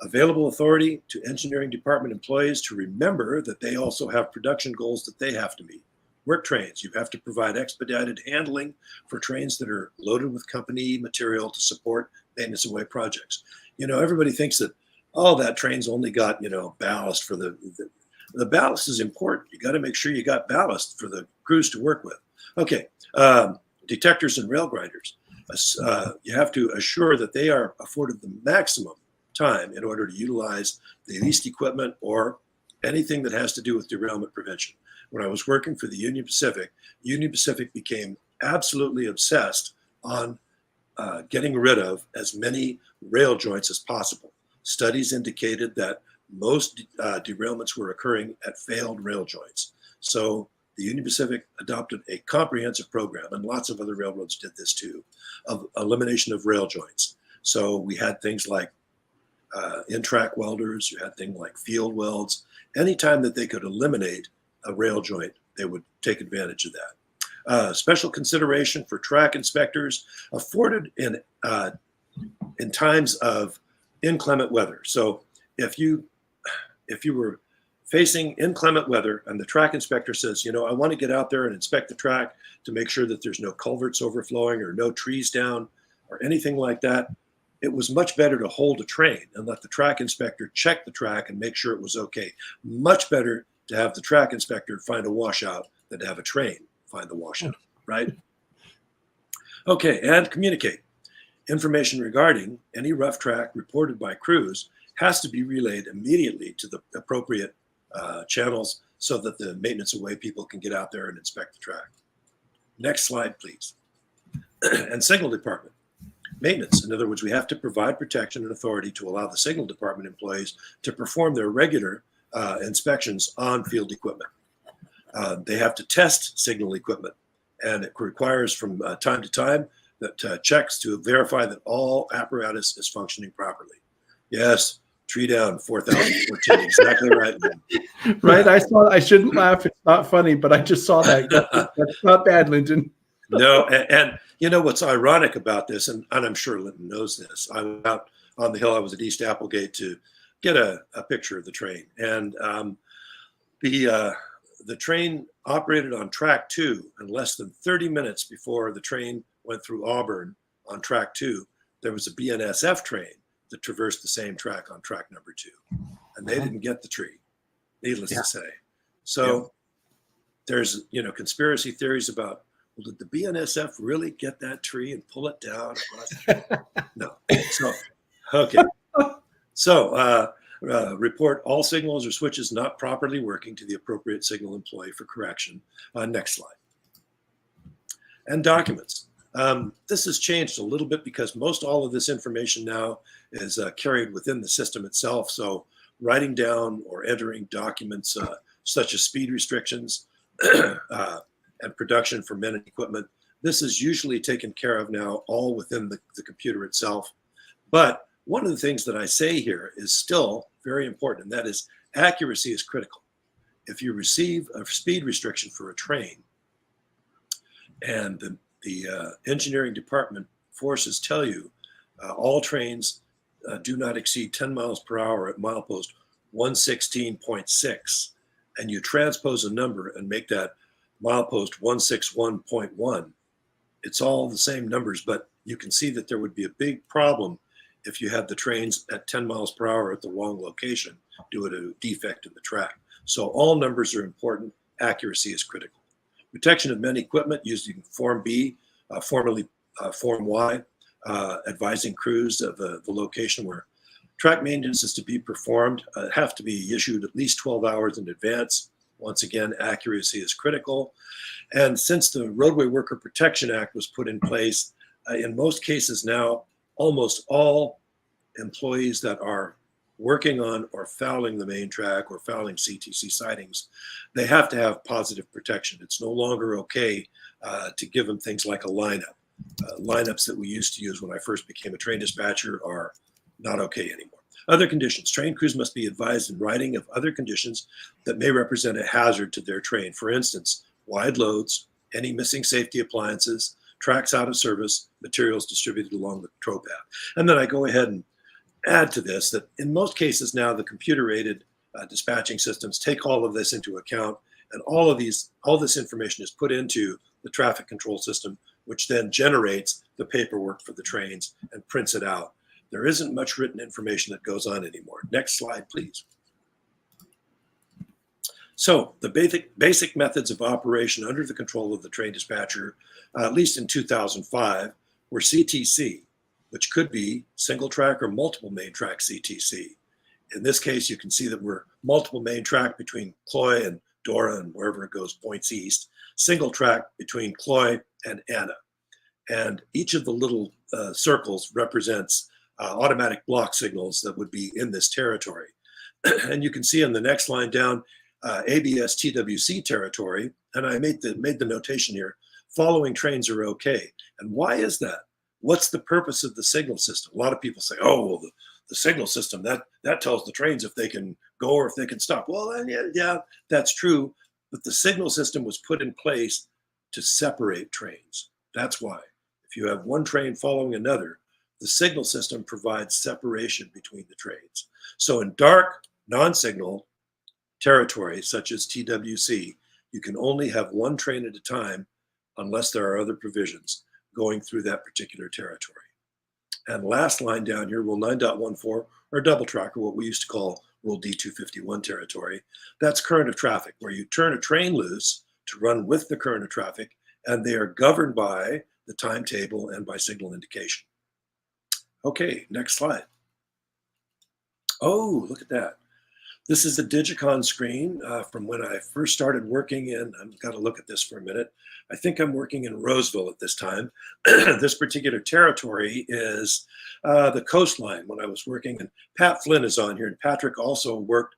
available authority to engineering department employees to remember that they also have production goals that they have to meet. Work trains. You have to provide expedited handling for trains that are loaded with company material to support maintenance of way projects. Everybody thinks that, that train's only got, ballast for the ballast is important. You got to make sure you got ballast for the crews to work with. Okay, detectors and rail grinders. You have to assure that they are afforded the maximum time in order to utilize the least equipment or anything that has to do with derailment prevention. When I was working for the Union Pacific became absolutely obsessed on getting rid of as many rail joints as possible. Studies indicated that most derailments were occurring at failed rail joints. So the Union Pacific adopted a comprehensive program, and lots of other railroads did this too, of elimination of rail joints. So we had things like in-track welders, you had things like field welds. Anytime that they could eliminate a rail joint, they would take advantage of that. Special consideration for track inspectors afforded in times of inclement weather. So if you were facing inclement weather and the track inspector says, I want to get out there and inspect the track to make sure that there's no culverts overflowing or no trees down or anything like that, it was much better to hold a train and let the track inspector check the track and make sure it was okay. Much better to have the track inspector find a washout than to have a train find the washout, right? Okay, and communicate. Information regarding any rough track reported by crews has to be relayed immediately to the appropriate channels so that the maintenance away people can get out there and inspect the track. Next slide, please. And signal department. Maintenance. In other words, we have to provide protection and authority to allow the signal department employees to perform their regular inspections on field equipment. They have to test signal equipment, and it requires from time to time that checks to verify that all apparatus is functioning properly. Yes, tree down 4014. Exactly right. Right. I shouldn't laugh. It's not funny, but I just saw that. That's not bad, Lyndon. No, and what's ironic about this, and I'm sure Lyndon knows this. I went out on the hill. I was at East Applegate to get a picture of the train, and the train operated on track 2, and less than 30 minutes before the train went through Auburn on track 2, there was a BNSF train that traversed the same track on track number 2, and they didn't get the tree, needless to say. So there's conspiracy theories about well, did the BNSF really get that tree and pull it down? No. So, okay. So, report all signals or switches not properly working to the appropriate signal employee for correction. Next slide. And documents. This has changed a little bit because most all of this information now is carried within the system itself. So writing down or entering documents such as speed restrictions and production for men and equipment, this is usually taken care of now all within the computer itself. But one of the things that I say here is still very important, and that is accuracy is critical. If you receive a speed restriction for a train and the engineering department forces tell you all trains do not exceed 10 miles per hour at milepost 116.6, and you transpose a number and make that milepost 161.1, it's all the same numbers, but you can see that there would be a big problem if you had the trains at 10 miles per hour at the wrong location due to a defect in the track. So all numbers are important. Accuracy is critical. Protection of men equipment using Form B, formerly Form Y, advising crews of the location where track maintenance is to be performed, have to be issued at least 12 hours in advance. Once again, accuracy is critical. And since the Roadway Worker Protection Act was put in place, in most cases now, almost all employees that are working on or fouling the main track or fouling CTC sidings, they have to have positive protection. It's no longer okay to give them things like a lineup. Lineups that we used to use when I first became a train dispatcher are not okay anymore. Other conditions. Train crews must be advised in writing of other conditions that may represent a hazard to their train. For instance, wide loads, any missing safety appliances, tracks out of service, materials distributed along the tow path. And then I go ahead and add to this that in most cases now the computer-aided dispatching systems take all of this into account, and all this information is put into the traffic control system, which then generates the paperwork for the trains and prints it out. There isn't much written information that goes on anymore. Next slide, please. So the basic methods of operation under the control of the train dispatcher, at least in 2005, were CTC, which could be single track or multiple main track CTC. In this case, you can see that we're multiple main track between Cloy and Dora and wherever it goes points east, single track between Cloy and Anna. And each of the little circles represents automatic block signals that would be in this territory. And you can see on the next line down, ABS TWC territory, and I made the notation here, following trains are okay. And why is that? What's the purpose of the signal system? A lot of people say, oh, well, the signal system, that tells the trains if they can go or if they can stop. Well, yeah, that's true. But the signal system was put in place to separate trains. That's why. If you have one train following another, the signal system provides separation between the trains. So in dark, non-signal territory, such as TWC, you can only have one train at a time unless there are other provisions going through that particular territory. And last line down here, Rule 9.14, or double track, or what we used to call Rule D251 territory. That's current of traffic, where you turn a train loose to run with the current of traffic, and they are governed by the timetable and by signal indication. Okay, next slide. Oh, look at that. This is the Digicon screen from when I first started working in, I've got to look at this for a minute. I think I'm working in Roseville at this time. This particular territory is the coastline when I was working, and Pat Flynn is on here, and Patrick also worked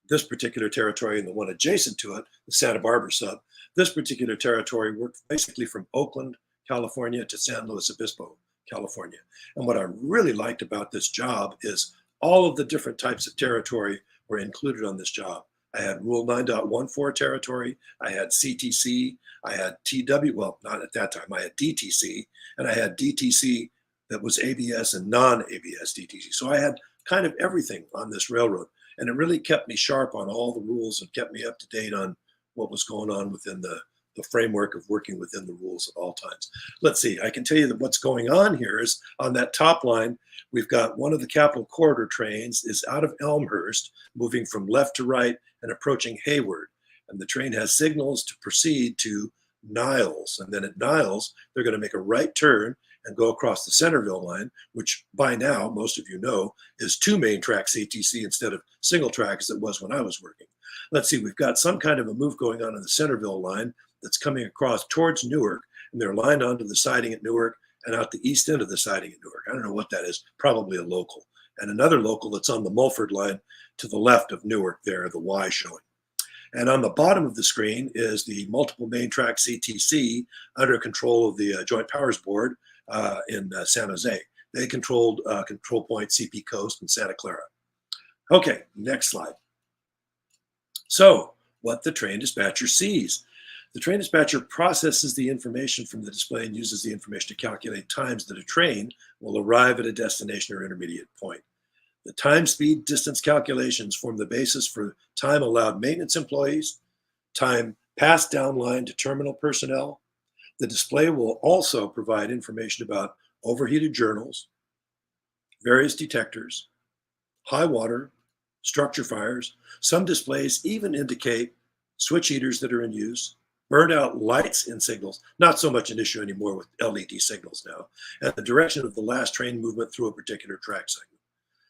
this particular territory and the one adjacent to it, the Santa Barbara sub. This particular territory worked basically from Oakland, California to San Luis Obispo, California. And what I really liked about this job is all of the different types of territory were included on this job. I had Rule 9.14 territory, I had CTC, I had TW, well, not at that time, I had DTC, and I had DTC that was ABS and non-ABS DTC. So I had kind of everything on this railroad, and it really kept me sharp on all the rules and kept me up to date on what was going on within the framework of working within the rules at all times. Let's see, I can tell you that what's going on here is on that top line, we've got one of the Capital Corridor trains is out of Elmhurst, moving from left to right and approaching Hayward. And the train has signals to proceed to Niles. And then at Niles, they're going to make a right turn and go across the Centerville line, which by now, most of you know, is 2 main track CTC instead of single track as it was when I was working. Let's see, we've got some kind of a move going on the Centerville line that's coming across towards Newark, and they're lined onto the siding at Newark and out the east end of the siding at Newark. I don't know what that is, probably a local. And another local that's on the Mulford line to the left of Newark there, the Y showing. And on the bottom of the screen is the multiple main track CTC under control of the Joint Powers Board in San Jose. They controlled control point CP Coast in Santa Clara. Okay, next slide. So what the train dispatcher sees. The train dispatcher processes the information from the display and uses the information to calculate times that a train will arrive at a destination or intermediate point. The time, speed, distance calculations form the basis for time allowed maintenance employees, time passed downline to terminal personnel. The display will also provide information about overheated journals, various detectors, high water, structure fires. Some displays even indicate switch heaters that are in use, burned out lights in signals, not so much an issue anymore with LED signals now, and the direction of the last train movement through a particular track segment.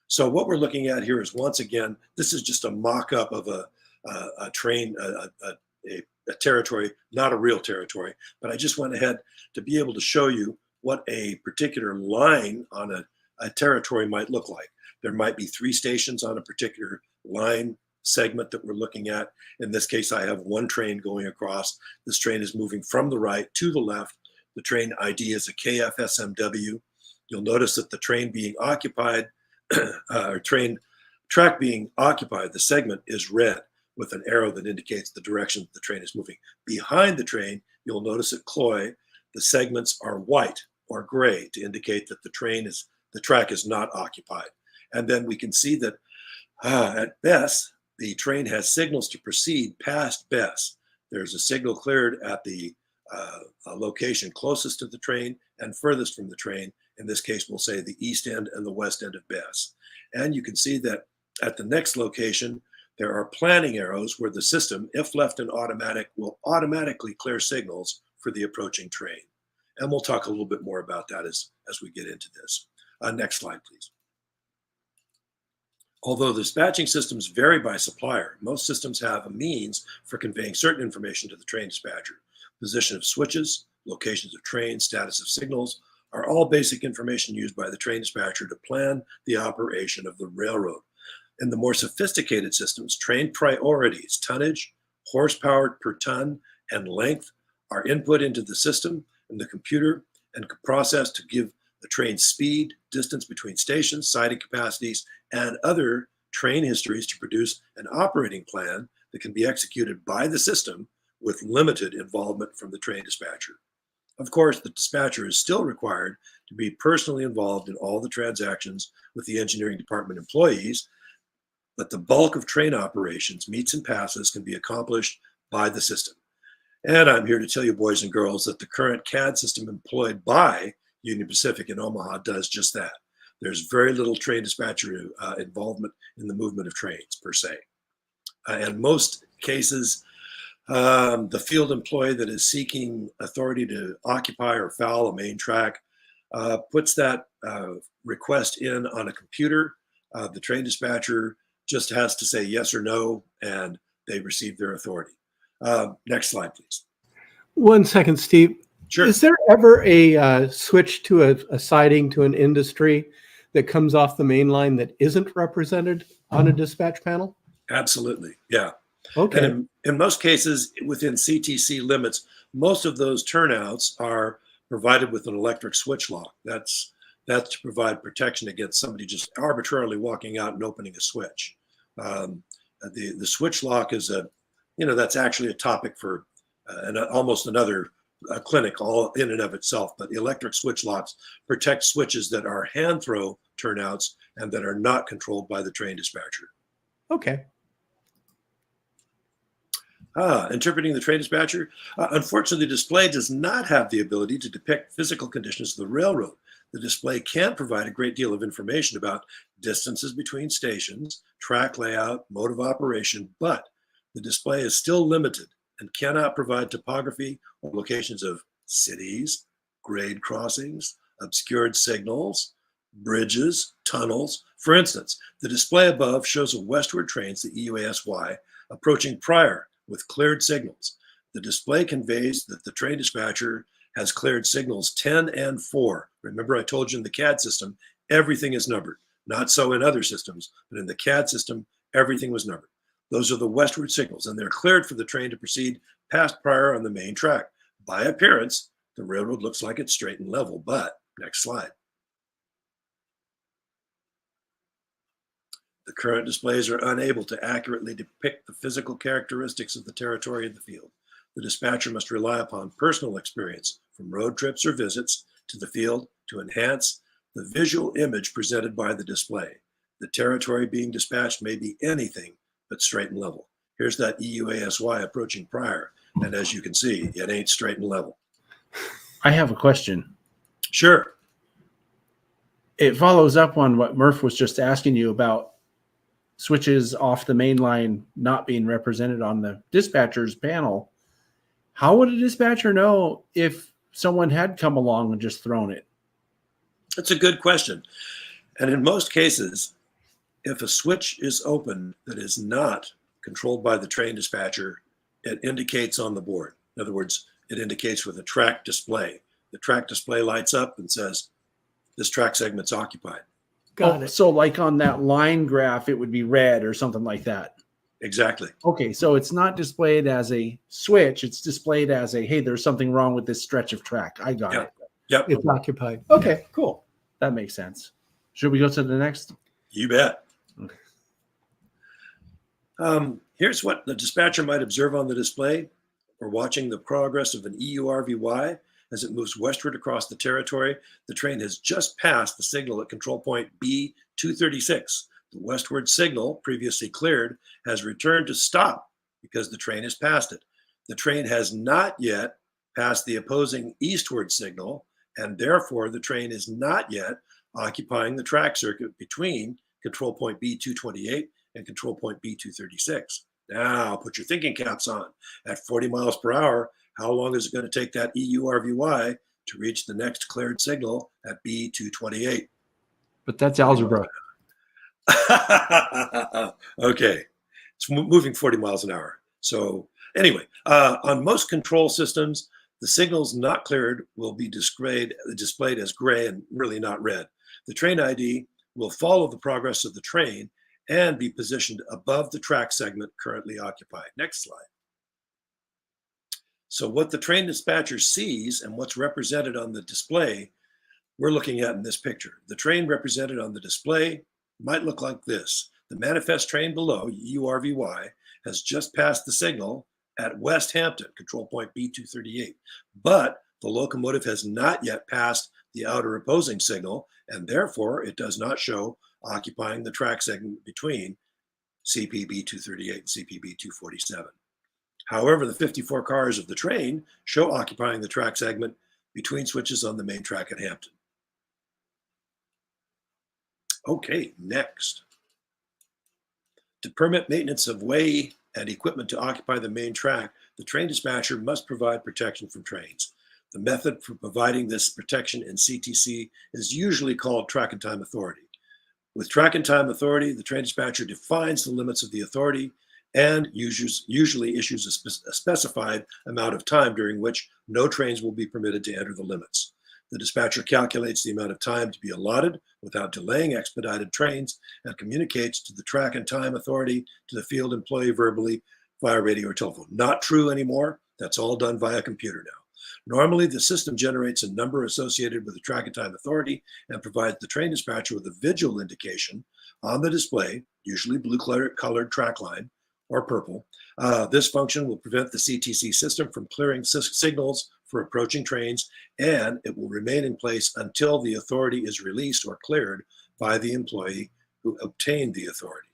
So what we're looking at here is, once again, this is just a mock-up of a train, a territory, not a real territory, but I just went ahead to be able to show you what a particular line on a territory might look like. There might be 3 stations on a particular line segment that we're looking at. In this case, I have 1 train going across. This train is moving from the right to the left. The train ID is a KFSMW. You'll notice that the train being occupied, or track being occupied, the segment is red with an arrow that indicates the direction that the train is moving. Behind the train, you'll notice at Cloy, the segments are white or gray to indicate that the track is not occupied. And then we can see that at Bess, the train has signals to proceed past Bess. There's a signal cleared at the location closest to the train and furthest from the train. In this case, we'll say the east end and the west end of Bess. And you can see that at the next location, there are planning arrows where the system, if left in automatic, will automatically clear signals for the approaching train. And we'll talk a little bit more about that as we get into this. Next slide, please. Although the dispatching systems vary by supplier, most systems have a means for conveying certain information to the train dispatcher. Position of switches, locations of trains, status of signals are all basic information used by the train dispatcher to plan the operation of the railroad. In the more sophisticated systems, train priorities, tonnage, horsepower per ton, and length are input into the system and the computer and processed to give the train speed, distance between stations, siding capacities, and other train histories to produce an operating plan that can be executed by the system with limited involvement from the train dispatcher. Of course, the dispatcher is still required to be personally involved in all the transactions with the engineering department employees, but the bulk of train operations, meets and passes, can be accomplished by the system. And I'm here to tell you, boys and girls, that the current CAD system employed by Union Pacific in Omaha does just that. There's very little train dispatcher involvement in the movement of trains per se. In most cases, the field employee that is seeking authority to occupy or foul a main track puts that request in on a computer. The train dispatcher just has to say yes or no, and they receive their authority. Next slide, please. 1 second, Steve. Sure. Is there ever a switch to a siding to an industry that comes off the main line that isn't represented on a dispatch panel? Absolutely, yeah. Okay. And in most cases, within CTC limits, most of those turnouts are provided with an electric switch lock. That's to provide protection against somebody just arbitrarily walking out and opening a switch. The switch lock is that's actually a topic for almost another clinic all in and of itself. But the electric switch locks protect switches that are hand throw turnouts and that are not controlled by the train dispatcher. Okay. Interpreting the train dispatcher. Unfortunately, the display does not have the ability to depict physical conditions of the railroad. The display can provide a great deal of information about distances between stations, track layout, mode of operation, but the display is still limited and cannot provide topography or locations of cities, grade crossings, obscured signals, bridges, tunnels. For instance, the display above shows a westward trains, the EUASY, approaching prior with cleared signals. The display conveys that the train dispatcher has cleared signals 10 and 4. Remember, I told you in the CAD system, everything is numbered. Not so in other systems, but in the CAD system, everything was numbered. Those are the westward signals, and they're cleared for the train to proceed past prior on the main track. By appearance, the railroad looks like it's straight and level, but next slide. The current displays are unable to accurately depict the physical characteristics of the territory of the field. The dispatcher must rely upon personal experience from road trips or visits to the field to enhance the visual image presented by the display. The territory being dispatched may be anything but straight and level. Here's that EUASY approaching prior, and as you can see, it ain't straight and level. I have a question. Sure. It follows up on what Murf was just asking you about switches off the main line not being represented on the dispatcher's panel. How would a dispatcher know if someone had come along and just thrown it? That's a good question. And in most cases, if a switch is open that is not controlled by the train dispatcher, it indicates on the board. In other words, it indicates with a track display. The track display lights up and says, this track segment's occupied. Got it. So like on that line graph, it would be red or something like that. Exactly. Okay, so it's not displayed as a switch. It's displayed as a, hey, there's something wrong with this stretch of track. I got it. Yep. It's occupied. Okay, cool. That makes sense. Should we go to the next? You bet. Okay. Here's what the dispatcher might observe on the display. We're watching the progress of an EURVY as it moves westward across the territory. The train has just passed the signal at control point B236. The westward signal, previously cleared, has returned to stop because the train has passed it. The train has not yet passed the opposing eastward signal, and therefore the train is not yet occupying the track circuit between control point B228 and control point B236. Now put your thinking caps on. At 40 miles per hour, how long is it going to take that EURVY to reach the next cleared signal at B228? But that's algebra. Okay, it's moving 40 miles an hour. So anyway, on most control systems, the signals not cleared will be displayed as gray and really not red. The train ID will follow the progress of the train and be positioned above the track segment currently occupied. Next slide. So what the train dispatcher sees and what's represented on the display, we're looking at in this picture. The train represented on the display might look like this. The manifest train below, URVY, has just passed the signal at West Hampton, control point B238, but the locomotive has not yet passed the outer opposing signal, and therefore it does not show occupying the track segment between CPB238 and CPB247. However, the 54 cars of the train show occupying the track segment between switches on the main track at Hampton. Okay, next. To permit maintenance of way and equipment to occupy the main track, the train dispatcher must provide protection from trains. The method for providing this protection in CTC is usually called track and time authority. With track and time authority, the train dispatcher defines the limits of the authority and usually issues a specified amount of time during which no trains will be permitted to enter the limits. The dispatcher calculates the amount of time to be allotted without delaying expedited trains and communicates to the track and time authority to the field employee verbally via radio or telephone. Not true anymore. That's all done via computer now. Normally, the system generates a number associated with the track and time authority and provides the train dispatcher with a visual indication on the display, usually blue colored track line or purple. This function will prevent the CTC system from clearing signals for approaching trains, and it will remain in place until the authority is released or cleared by the employee who obtained the authority.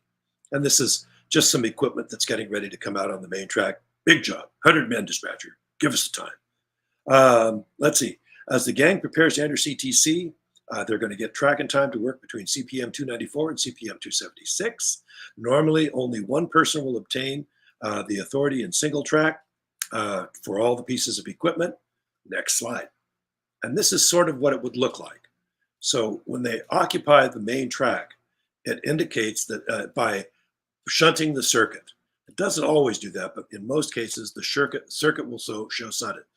And this is just some equipment that's getting ready to come out on the main track. Big job, 100 men dispatcher, give us the time. Let's see, as the gang prepares to enter CTC, they're going to get track and time to work between CPM 294 and CPM 276. Normally, only one person will obtain the authority in single track. for all the pieces of equipment. Next slide. And this is sort of what it would look like. So when they occupy the main track, it indicates that by shunting the circuit. It doesn't always do that, but in most cases, the circuit will show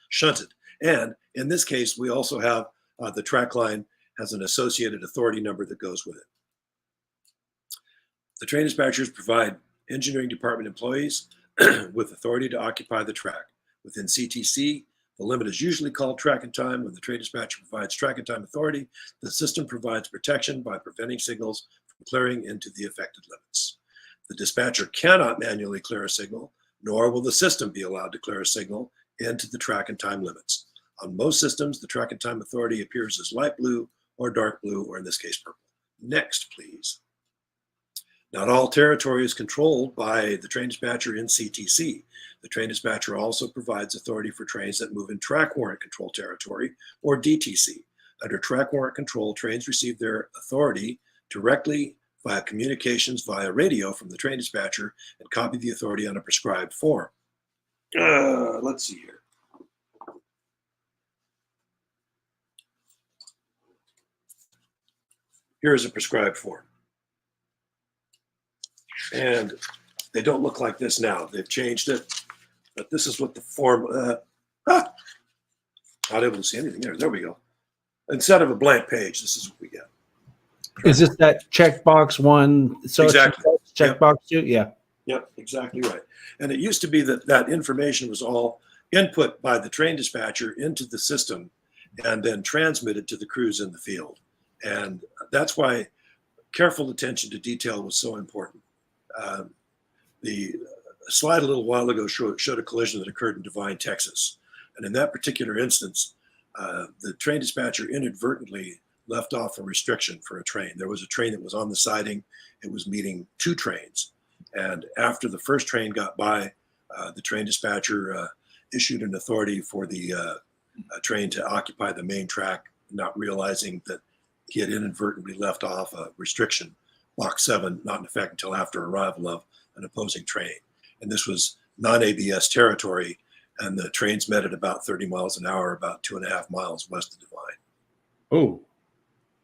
shunted. And in this case, we also have the track line has an associated authority number that goes with it. The train dispatchers provide engineering department employees with authority to occupy the track. Within CTC, the limit is usually called track and time. When the train dispatcher provides track and time authority, the system provides protection by preventing signals from clearing into the affected limits. The dispatcher cannot manually clear a signal, nor will the system be allowed to clear a signal into the track and time limits. On most systems, the track and time authority appears as light blue or dark blue, or in this case, purple. Next, please. Not all territory is controlled by the train dispatcher in CTC. The train dispatcher also provides authority for trains that move in track warrant control territory, or DTC. Under track warrant control, trains receive their authority directly via communications via radio from the train dispatcher and copy the authority on a prescribed form. Let's see here. Here is a prescribed form. And they don't look like this now. They've changed it. But this is what the form, not able to see anything there. There we go. Instead of a blank page, this is what we get. Is this that checkbox one? So Exactly. Checkbox two? Yeah. Yep, exactly right. And it used to be that that information was all input by the train dispatcher into the system and then transmitted to the crews in the field. And that's why careful attention to detail was so important. The slide a little while ago showed a collision that occurred in Devine, Texas. And in that particular instance, the train dispatcher inadvertently left off a restriction for a train. There was a train that was on the siding. It was meeting two trains. And after the first train got by, the train dispatcher issued an authority for the train to occupy the main track, not realizing that he had inadvertently left off a restriction, Block 7, not in effect until after arrival of an opposing train. And this was non-ABS territory, and the trains met at about 30 miles an hour, about 2.5 miles west of Devine. Oh,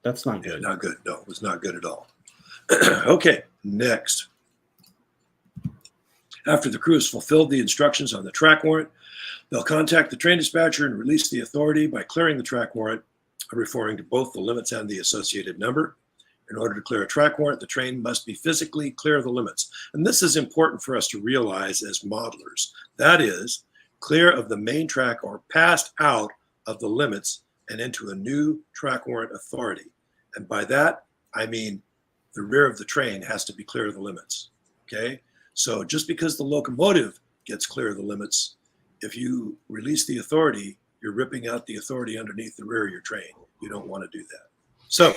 that's not good. Yeah, not good. No, it was not good at all. Okay, next. After the crew has fulfilled the instructions on the track warrant, they'll contact the train dispatcher and release the authority by clearing the track warrant, referring to both the limits and the associated number. In order to clear a track warrant, the train must be physically clear of the limits. And this is important for us to realize as modelers. That is, clear of the main track or passed out of the limits and into a new track warrant authority. And by that, I mean the rear of the train has to be clear of the limits, okay? So just because the locomotive gets clear of the limits, if you release the authority, you're ripping out the authority underneath the rear of your train. You don't want to do that. So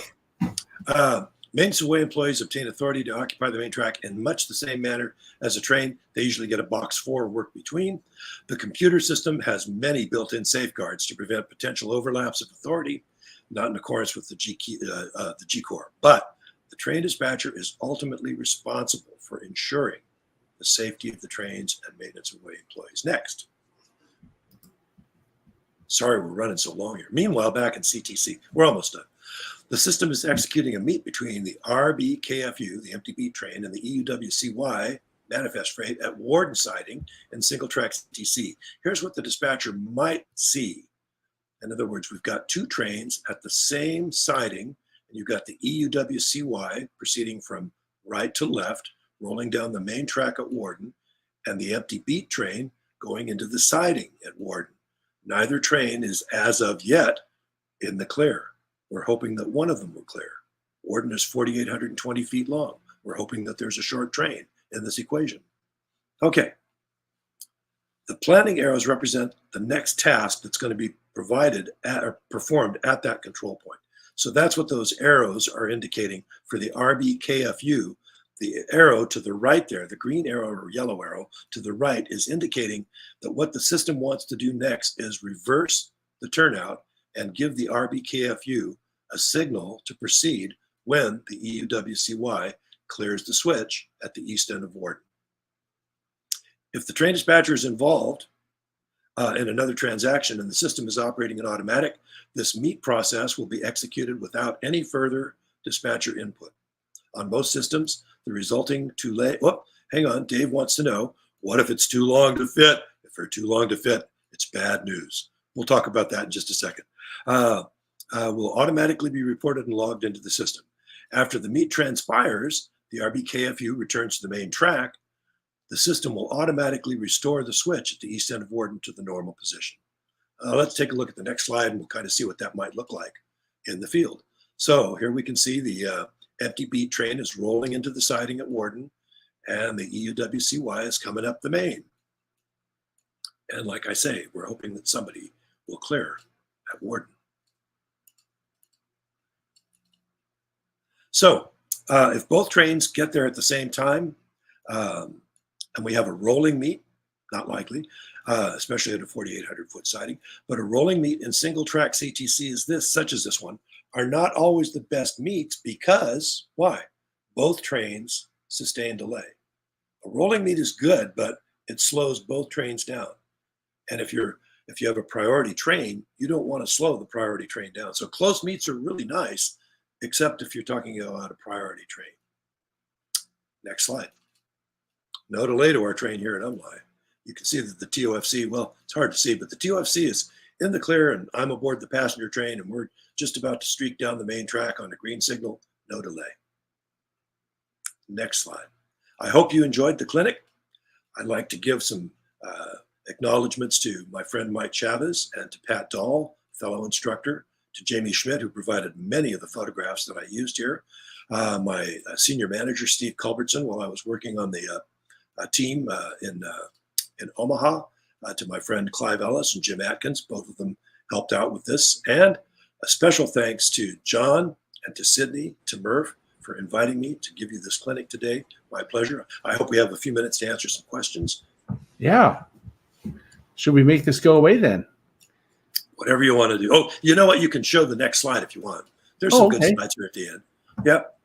maintenance of way employees obtain authority to occupy the main track in much the same manner as a train. They usually get a box 4 work between. The computer system has many built-in safeguards to prevent potential overlaps of authority, not in accordance with the G-Corps. But the train dispatcher is ultimately responsible for ensuring the safety of the trains and maintenance of way employees. Next. Sorry, we're running so long here. Meanwhile, back in CTC, we're almost done. The system is executing a meet between the RBKFU, the empty beat train, and the EUWCY manifest freight at Warden siding and single track CTC. Here's what the dispatcher might see. In other words, we've got two trains at the same siding, and you've got the EUWCY proceeding from right to left, rolling down the main track at Warden, and the empty beat train going into the siding at Warden. Neither train is, as of yet, in the clear. We're hoping that one of them will clear. Warden is 4,820 feet long. We're hoping that there's a short train in this equation. Okay. The planning arrows represent the next task that's going to be provided at or performed at that control point. So that's what those arrows are indicating for the RBKFU. The arrow to the right there, the green arrow or yellow arrow to the right, is indicating that what the system wants to do next is reverse the turnout and give the RBKFU a signal to proceed when the EUWCY clears the switch at the east end of Warden. If the train dispatcher is involved, in another transaction and the system is operating in automatic, this meet process will be executed without any further dispatcher input. On most systems, the resulting too late. Oh, hang on. Dave wants to know, what if it's too long to fit? If they're too long to fit, it's bad news. We'll talk about that in just a second. Will automatically be reported and logged into the system. After the meet transpires, the RBKFU returns to the main track. The system will automatically restore the switch at the east end of Warden to the normal position. Let's take a look at the next slide and we'll kind of see what that might look like in the field. So here we can see the empty beat train is rolling into the siding at Warden, and the EUWCY is coming up the main. And like I say, we're hoping that somebody will clear at Warden. So if both trains get there at the same time, and we have a rolling meet, not likely, especially at a 4,800-foot siding, but a rolling meet in single track CTC such as this one, are not always the best meets because, why? Both trains sustain delay. A rolling meet is good, but it slows both trains down. And if you have a priority train, you don't want to slow the priority train down. So close meets are really nice, except if you're talking about a priority train. Next slide. No delay to our train here at Umlai. You can see that the TOFC, well, it's hard to see, but the TOFC is in the clear and I'm aboard the passenger train and we're just about to streak down the main track on a green signal, no delay. Next slide. I hope you enjoyed the clinic. I'd like to give some acknowledgments to my friend Mike Chavez and to Pat Dahl, fellow instructor, to Jamie Schmidt, who provided many of the photographs that I used here. My senior manager, Steve Culbertson, while I was working on the team in Omaha, to my friend Clive Ellis and Jim Atkins. Both of them helped out with this. And a special thanks to John and to Sydney, to Murf for inviting me to give you this clinic today. My pleasure. I hope we have a few minutes to answer some questions. Yeah. Should we make this go away then? Whatever you want to do. Oh, you know what? You can show the next slide if you want. There's some good slides here at the end. Yep.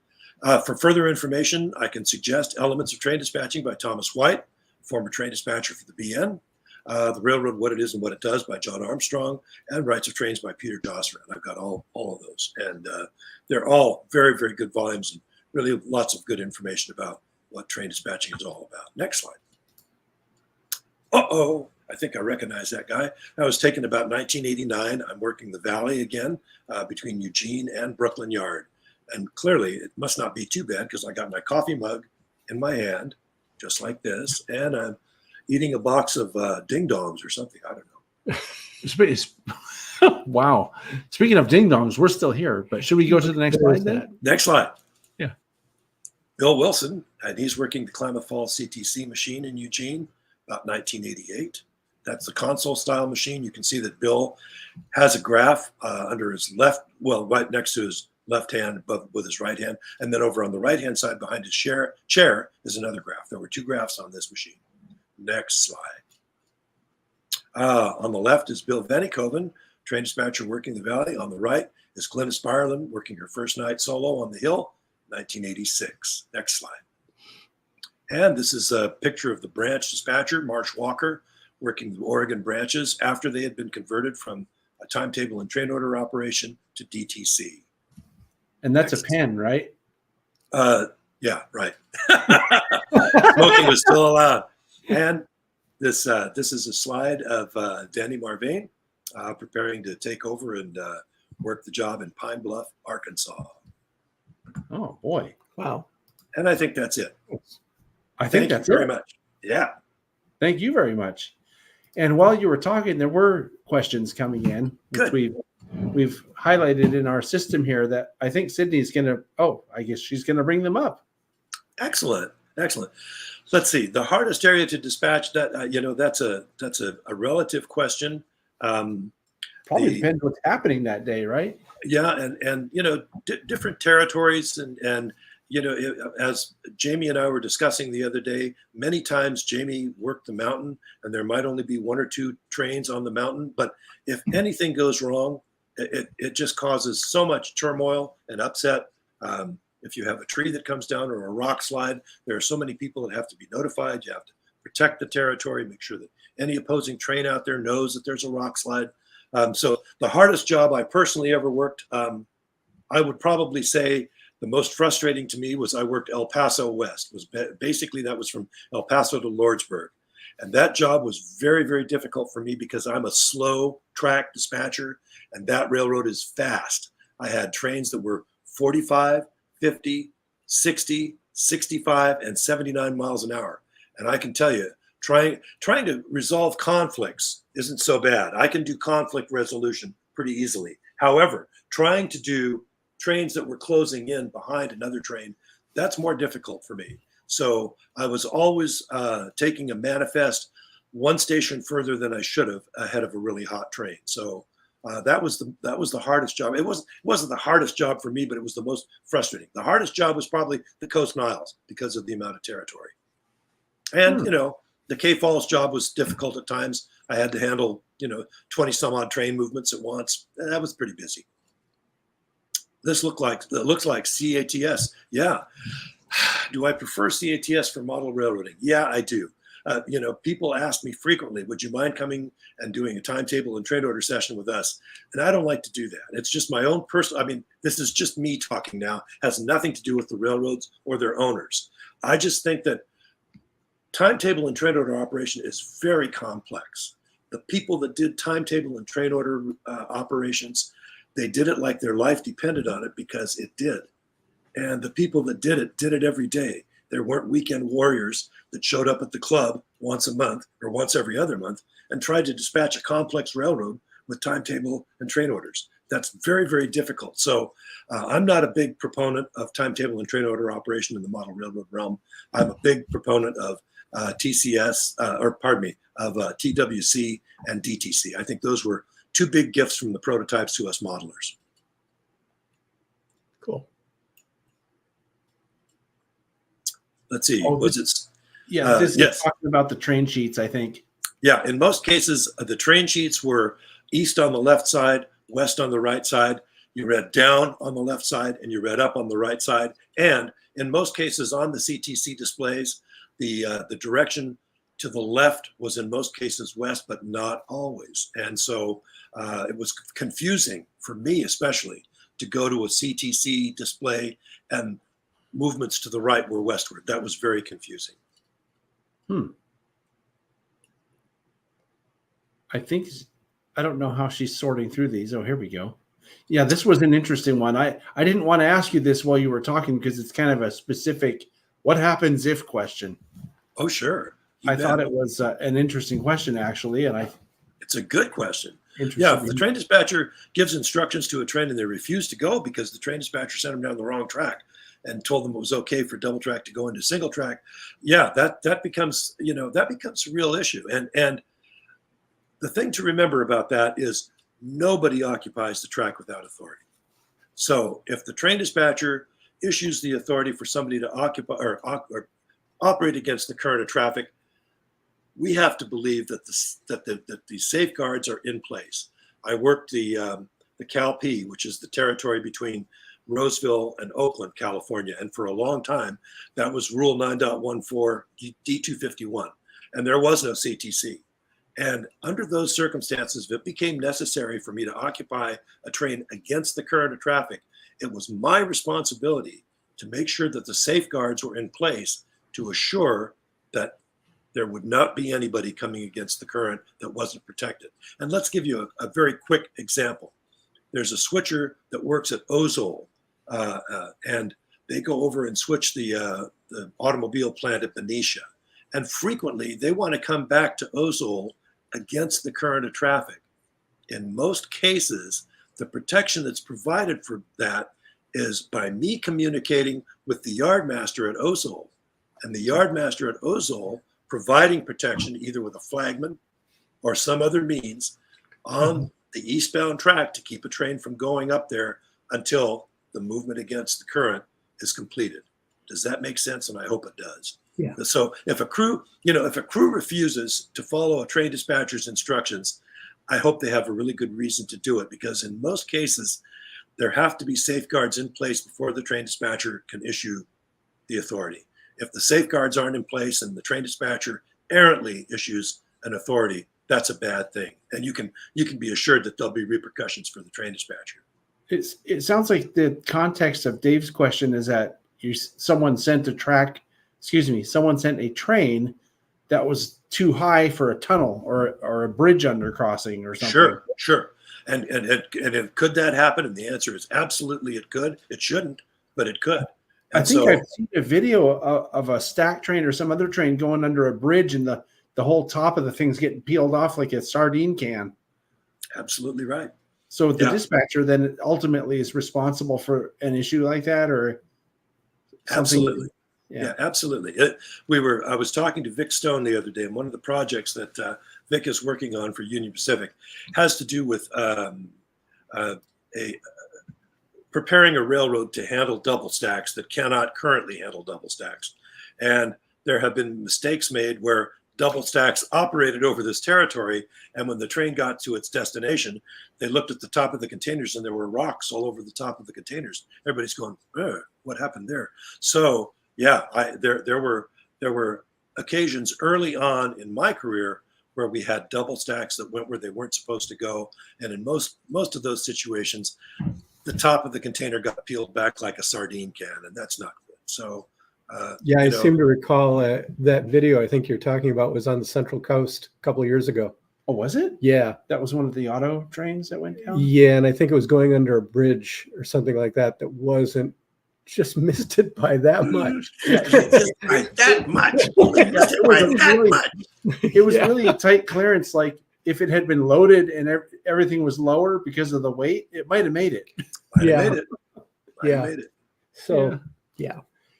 For further information, I can suggest Elements of Train Dispatching by Thomas White, former train dispatcher for the BN, The Railroad, What It Is and What It Does by John Armstrong, and Rights of Trains by Peter Dosser. And I've got all of those. And they're all very, very good volumes and really lots of good information about what train dispatching is all about. Next slide. Uh-oh. I think I recognize that guy. That was taken about 1989. I'm working the Valley again between Eugene and Brooklyn Yard. And clearly it must not be too bad because I got my coffee mug in my hand, just like this. And I'm eating a box of ding dongs or something. I don't know. Wow. Speaking of ding dongs, we're still here, but should we go to the next slide then? Next slide. Yeah. Bill Wilson, and he's working the Klamath Falls CTC machine in Eugene, about 1988. That's the console style machine. You can see that Bill has a graph under his left, well, right next to his left hand above with his right hand. And then over on the right hand side behind his chair is another graph. There were two graphs on this machine. Next slide. On the left is Bill Vanikoven, train dispatcher working the Valley. On the right is Glennis Byerland working her first night solo on the Hill, 1986. Next slide. And this is a picture of the branch dispatcher, Marsh Walker, working the Oregon branches after they had been converted from a timetable and train order operation to DTC. And that's a pen, right? Yeah, right. Smoking was still allowed. And this is a slide of Danny Marvain preparing to take over and work the job in Pine Bluff, Arkansas. Oh, boy. Wow. And I think that's it. I think that's it. Very much. Yeah. Thank you very much. And while you were talking, there were questions coming in, which we've highlighted in our system here that I think Sydney's going to, I guess she's going to bring them up. Excellent. Excellent. Let's see. The hardest area to dispatch, that that's a relative question. Probably depends what's happening that day, right? Yeah. And different territories and as Jamie and I were discussing the other day, many times Jamie worked the mountain and there might only be one or two trains on the mountain. But if anything goes wrong, it just causes so much turmoil and upset. If you have a tree that comes down or a rock slide, there are so many people that have to be notified. You have to protect the territory, make sure that any opposing train out there knows that there's a rock slide. So the hardest job I personally ever worked, I would probably say the most frustrating to me was I worked El Paso West. Basically that was from El Paso to Lordsburg. And that job was very, very difficult for me because I'm a slow track dispatcher and that railroad is fast. I had trains that were 45, 50, 60, 65, and 79 miles an hour. And I can tell you, trying to resolve conflicts isn't so bad. I can do conflict resolution pretty easily. However, trying to do trains that were closing in behind another train, that's more difficult for me. So I was always taking a manifest one station further than I should have ahead of a really hot train. So that was the hardest job. It wasn't the hardest job for me, but it was the most frustrating. The hardest job was probably the Coast Niles because of the amount of territory. And the K Falls job was difficult at times. I had to handle 20 some odd train movements at once. That was pretty busy. This looks like CATS. Yeah. Do I prefer CATS for model railroading? Yeah, I do. People ask me frequently, would you mind coming and doing a timetable and train order session with us? And I don't like to do that. It's just my own personal, this is just me talking now, has nothing to do with the railroads or their owners. I just think that timetable and train order operation is very complex. The people that did timetable and train order operations, they did it like their life depended on it because it did. And the people that did it every day. There weren't weekend warriors that showed up at the club once a month or once every other month and tried to dispatch a complex railroad with timetable and train orders. That's very, very difficult. So I'm not a big proponent of timetable and train order operation in the model railroad realm. I'm a big proponent of TWC and DTC. I think those were two big gifts from the prototypes to us modelers. Cool. Let's see. This is talking about the train sheets, I think. Yeah, in most cases, the train sheets were east on the left side, west on the right side. You read down on the left side and you read up on the right side. And in most cases on the CTC displays, the direction to the left was in most cases west, but not always. And so it was confusing for me, especially, to go to a CTC display and movements to the right were westward. That was very confusing. I don't know how she's sorting through these. Oh, here we go. Yeah, this was an interesting one. I didn't want to ask you this while you were talking because it's kind of a specific what happens if question. Oh, sure. I thought it was an interesting question, actually. And it's a good question. Yeah, if the train dispatcher gives instructions to a train and they refuse to go because the train dispatcher sent them down the wrong track and told them it was okay for double track to go into single track, yeah, that becomes a real issue. And the thing to remember about that is nobody occupies the track without authority. So if the train dispatcher issues the authority for somebody to occupy or operate against the current of traffic, we have to believe that the safeguards are in place. I worked the CalP, which is the territory between Roseville and Oakland, California. And for a long time, that was Rule 9.14 D251. And there was no CTC. And under those circumstances, if it became necessary for me to occupy a train against the current of traffic, it was my responsibility to make sure that the safeguards were in place to assure that there would not be anybody coming against the current that wasn't protected. And let's give you a very quick example. There's a switcher that works at Ozol, and they go over and switch the automobile plant at Benicia. And frequently, they want to come back to Ozol against the current of traffic. In most cases, the protection that's provided for that is by me communicating with the yardmaster at Ozol, and the yardmaster at Ozol providing protection either with a flagman or some other means on the eastbound track to keep a train from going up there until the movement against the current is completed. Does that make sense? And I hope it does. Yeah. So if a crew refuses to follow a train dispatcher's instructions, I hope they have a really good reason to do it, because in most cases, there have to be safeguards in place before the train dispatcher can issue the authority. If the safeguards aren't in place and the train dispatcher errantly issues an authority, that's a bad thing. And you can be assured that there'll be repercussions for the train dispatcher. It sounds like the context of Dave's question is that someone sent a train that was too high for a tunnel or a bridge undercrossing or something. Sure. And could that happen? And the answer is absolutely it could. It shouldn't, but it could. And I think I've seen a video of a stack train or some other train going under a bridge, and the whole top of the thing's getting peeled off like a sardine can. Absolutely right. So the dispatcher then ultimately is responsible for an issue like that, or something. Absolutely. Yeah, absolutely. I was talking to Vic Stone the other day, and one of the projects that Vic is working on for Union Pacific has to do with preparing a railroad to handle double stacks that cannot currently handle double stacks. And there have been mistakes made where double stacks operated over this territory, and when the train got to its destination, they looked at the top of the containers and there were rocks all over the top of the containers. Everybody's going, what happened there? So yeah, there were occasions early on in my career where we had double stacks that went where they weren't supposed to go, and in most of those situations, the top of the container got peeled back like a sardine can, and that's not good. So I seem to recall that video I think you're talking about was on the Central Coast a couple of years ago. Oh, was it? Yeah. That was one of the auto trains that went down? Yeah, and I think it was going under a bridge or something like that wasn't just missed it by that much. By that much. It was really a tight clearance. Like if it had been loaded and everything was lower because of the weight, it might have made it. Might have made it. So, yeah.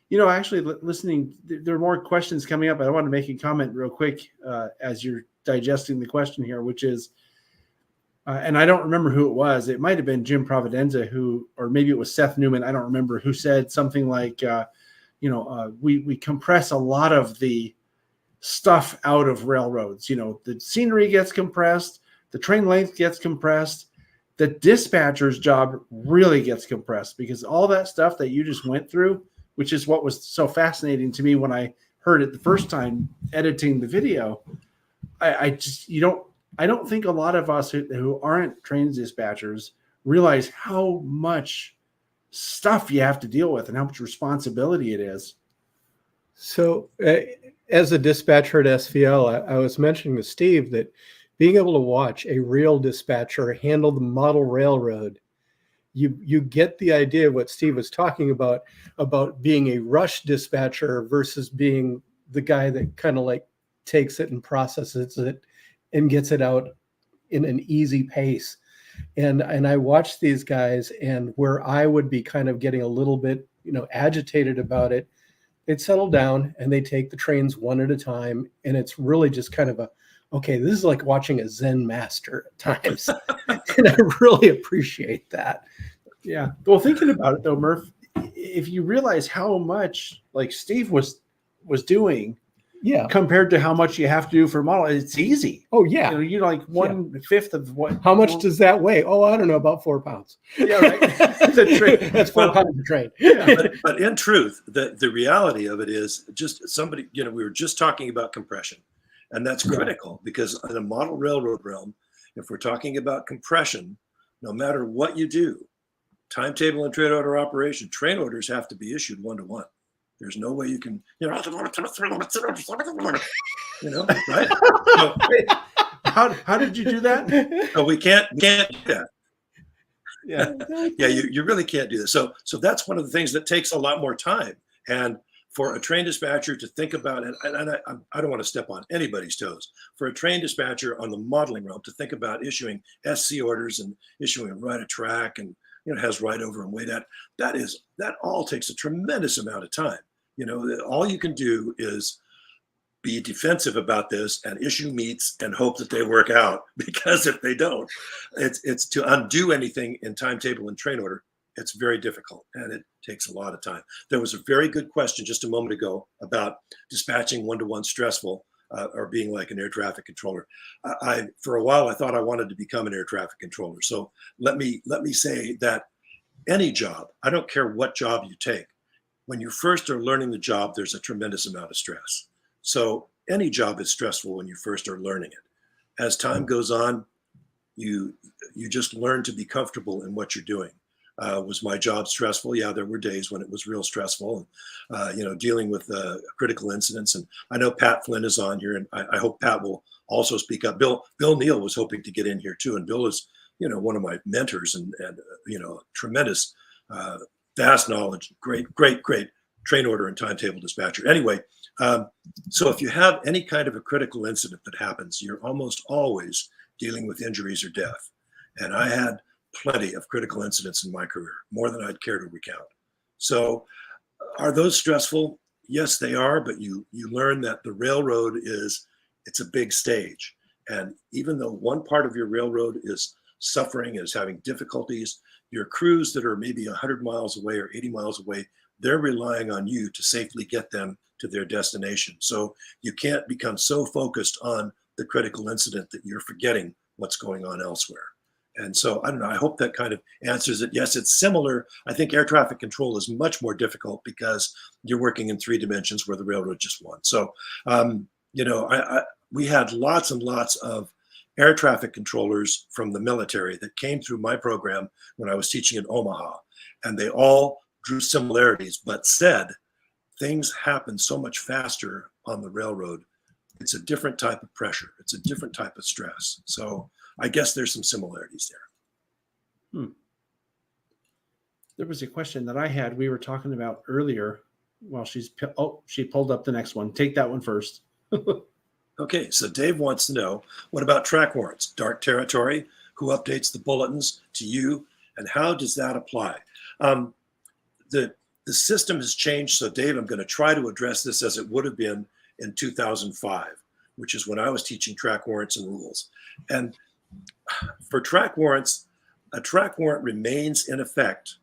You know, actually listening, there are more questions coming up. I want to make a comment real quick as you're digesting the question here, which is, and I don't remember who it was. It might have been Jim Providenza or maybe it was Seth Newman. I don't remember who said something like, we compress a lot of the stuff out of railroads. You know, the scenery gets compressed, the train length gets compressed, the dispatcher's job really gets compressed because all that stuff that you just went through, which is what was so fascinating to me when I heard it the first time editing the video. I don't think a lot of us who aren't train dispatchers realize how much stuff you have to deal with and how much responsibility it is. So as a dispatcher at SVL, I was mentioning to Steve that being able to watch a real dispatcher handle the model railroad, you get the idea of what Steve was talking about being a rush dispatcher versus being the guy that kind of like takes it and processes it and gets it out in an easy pace. And I watched these guys, and where I would be kind of getting a little bit, agitated about it, they'd settle down and they take the trains one at a time. And it's really just kind of okay, this is like watching a Zen master at times. And I really appreciate that. Yeah. Well, thinking about it though, Murf, if you realize how much like Steve was doing, compared to how much you have to do for model, it's easy. Oh yeah. You're like 1/5 of what. How much does that weigh? Oh, I don't know, about 4 pounds. Yeah, right. That's 4 pounds of train. Yeah. But in truth, the reality of it is just somebody, we were just talking about compression, and that's critical because in a model railroad realm, if we're talking about compression, no matter what you do, timetable and train order operation, train orders have to be issued 1-to-1. There's no way you can, right? So, how did you do that? so we can't do that. Yeah. You really can't do this. So that's one of the things that takes a lot more time. And for a train dispatcher to think about, and I don't want to step on anybody's toes, for a train dispatcher on the modeling realm to think about issuing SC orders and issuing a right of track and has right over and wait at, that all takes a tremendous amount of time. All you can do is be defensive about this and issue meets and hope that they work out, because if they don't, it's to undo anything in timetable and train order. It's very difficult and it takes a lot of time. There was a very good question just a moment ago about dispatching 1-to-1 stressful or being like an air traffic controller. For a while, I thought I wanted to become an air traffic controller. So let me say that any job, I don't care what job you take, when you first are learning the job, there's a tremendous amount of stress. So any job is stressful when you first are learning it. As time goes on, you just learn to be comfortable in what you're doing. Was my job stressful? Yeah, there were days when it was real stressful, and dealing with critical incidents. And I know Pat Flynn is on here, and I hope Pat will also speak up. Bill Neal was hoping to get in here too, and Bill is one of my mentors and tremendous, vast knowledge, great train order and timetable dispatcher. Anyway, so if you have any kind of a critical incident that happens, you're almost always dealing with injuries or death. And I had plenty of critical incidents in my career, more than I'd care to recount. So are those stressful? Yes, they are, but you learn that the railroad it's a big stage. And even though one part of your railroad is suffering, is having difficulties, your crews that are maybe 100 miles away or 80 miles away, they're relying on you to safely get them to their destination. So you can't become so focused on the critical incident that you're forgetting what's going on elsewhere. And so, I don't know, I hope that kind of answers it. Yes, it's similar. I think air traffic control is much more difficult because you're working in 3 dimensions where the railroad just one. So, we had lots and lots of air traffic controllers from the military that came through my program when I was teaching in Omaha. And they all drew similarities, but said things happen so much faster on the railroad. It's a different type of pressure. It's a different type of stress. So I guess there's some similarities there. There was a question that I had, we were talking about earlier while she pulled up the next one. Take that one first. Okay, so Dave wants to know, what about track warrants? Dark territory, who updates the bulletins to you, and how does that apply? The system has changed. So Dave, I'm going to try to address this as it would have been in 2005, which is when I was teaching track warrants and rules. And for track warrants, a track warrant remains in effect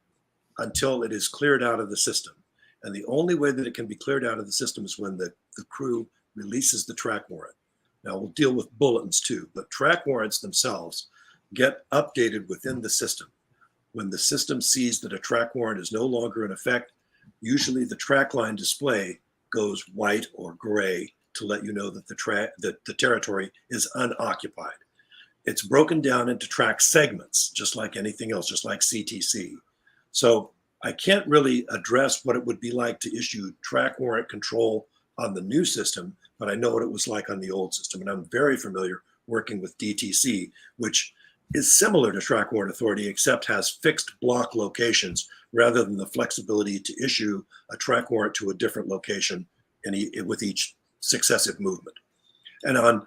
until it is cleared out of the system. And the only way that it can be cleared out of the system is when the crew releases the track warrant. Now we'll deal with bulletins too, but track warrants themselves get updated within the system. When the system sees that a track warrant is no longer in effect, usually the track line display goes white or gray to let you know that the territory is unoccupied. It's broken down into track segments, just like anything else, just like CTC. So I can't really address what it would be like to issue track warrant control on the new system, but I know what it was like on the old system. And I'm very familiar working with DTC, which is similar to track warrant authority, except has fixed block locations rather than the flexibility to issue a track warrant to a different location with each successive movement. And on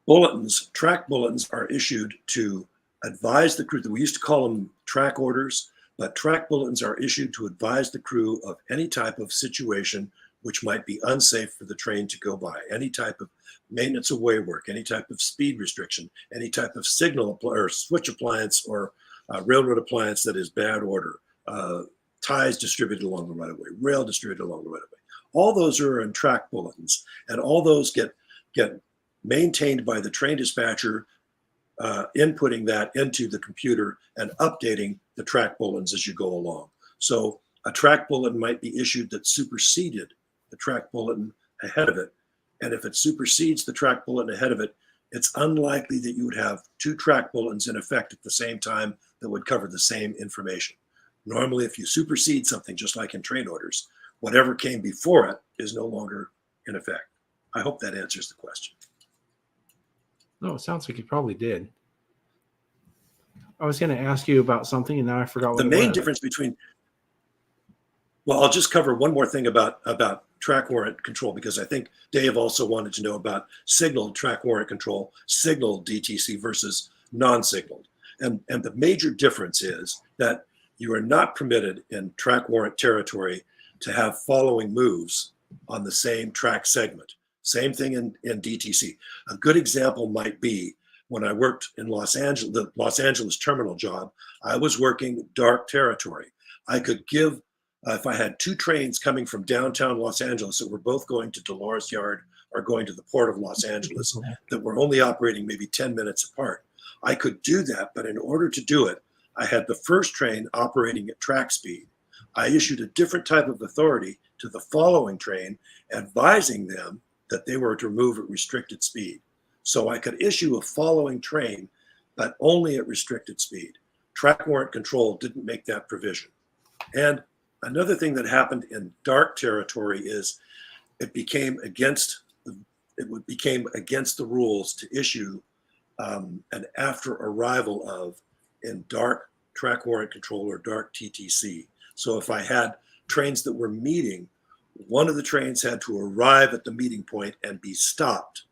bulletins, track bulletins are issued to advise the crew. We used to call them track orders, but track bulletins are issued to advise the crew of any type of situation which might be unsafe for the train to go by, any type of maintenance of way work, any type of speed restriction, any type of signal or switch appliance or railroad appliance that is bad order, ties distributed along the right of way, rail distributed along the right of way. All those are in track bulletins, and all those get maintained by the train dispatcher, inputting that into the computer and updating the track bulletins as you go along. So a track bulletin might be issued that superseded the track bulletin ahead of it. And if it supersedes the track bulletin ahead of it, it's unlikely that you would have 2 track bulletins in effect at the same time that would cover the same information. Normally, if you supersede something, just like in train orders, whatever came before it is no longer in effect. I hope that answers the question. No, it sounds like you probably did. I was going to ask you about something, and now I forgot what the main difference between. Well, I'll just cover one more thing about track warrant control, because I think Dave also wanted to know about signaled track warrant control, signaled DTC versus non-signaled. And the major difference is that you are not permitted in track warrant territory to have following moves on the same track segment. Same thing in DTC. A good example might be when I worked in Los Angeles, the Los Angeles terminal job, I was working dark territory. I could give, if I had 2 trains coming from downtown Los Angeles that were both going to Dolores Yard or going to the Port of Los Angeles, that were only operating maybe 10 minutes apart, I could do that. But in order to do it, I had the first train operating at track speed. I issued a different type of authority to the following train, advising them that they were to move at restricted speed. So I could issue a following train, but only at restricted speed. Track warrant control didn't make that provision. And another thing that happened in dark territory is it became against the rules to issue an after arrival of in dark track warrant control or dark TTC. So if I had trains that were meeting, one of the trains had to arrive at the meeting point and be stopped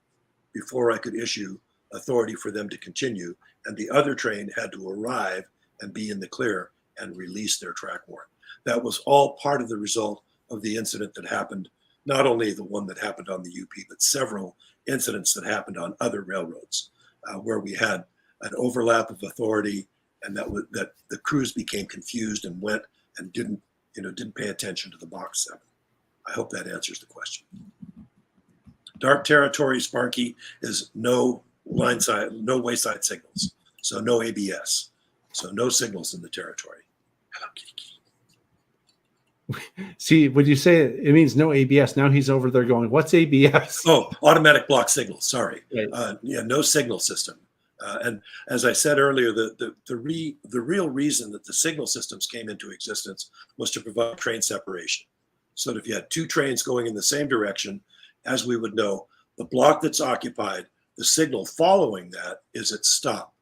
before I could issue authority for them to continue. And the other train had to arrive and be in the clear and release their track warrant. That was all part of the result of the incident that happened, not only the one that happened on the UP, but several incidents that happened on other railroads where we had an overlap of authority, and that the crews became confused and went and didn't pay attention to the box 7. I hope that answers the question. Dark territory, Sparky, is no wayside signals. So no ABS. So no signals in the territory. Hello, kitty kitty. See, when you say it means no ABS, now he's over there going, what's ABS? Oh, automatic block signals. Sorry. Right. No signal system. And as I said earlier, the real reason that the signal systems came into existence was to provide train separation. So that if you had two trains going in the same direction, as we would know, the block that's occupied, the signal following that is at stop.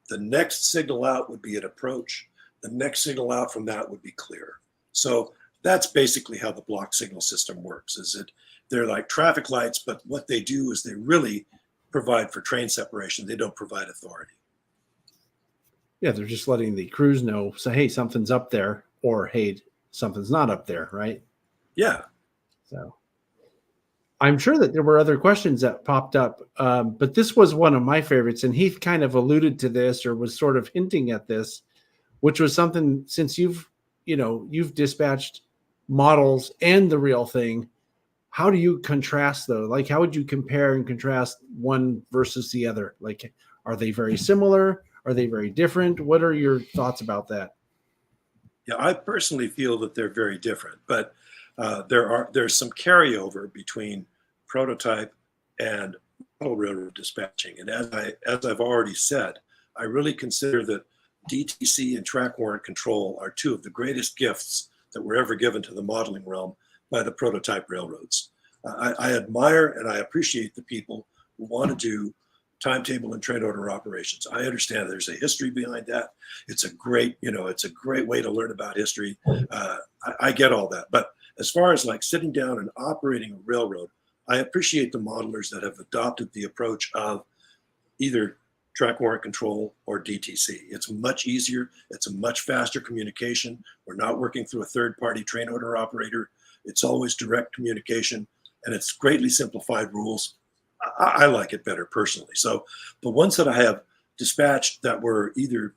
The next signal out would be at approach. The next signal out from that would be clear. So that's basically how the block signal system works, is that they're like traffic lights, but what they do is they really provide for train separation. They don't provide authority. Yeah, they're just letting the crews know, say, hey, something's up there, or hey, something's not up there, right? Yeah. So I'm sure that there were other questions that popped up, but this was one of my favorites, and Heath kind of alluded to this or was sort of hinting at this, which was something, since you've dispatched models and the real thing, how do you contrast those? Like, how would you compare and contrast one versus the other? Like, are they very similar? Are they very different? What are your thoughts about that? Yeah, I personally feel that they're very different, but there's some carryover between prototype and model railroad dispatching. And as I've already said, I really consider that DTC and track warrant control are two of the greatest gifts that were ever given to the modeling realm by the prototype railroads. I admire and I appreciate the people who want to do timetable and train order operations. I understand there's a history behind that. It's a great way to learn about history. I get all that. But as far as like sitting down and operating a railroad, I appreciate the modelers that have adopted the approach of either track warrant control or DTC. It's much easier. It's a much faster communication. We're not working through a third-party train order operator. It's always direct communication, and it's greatly simplified rules. I like it better personally. So the ones that I have dispatched that were either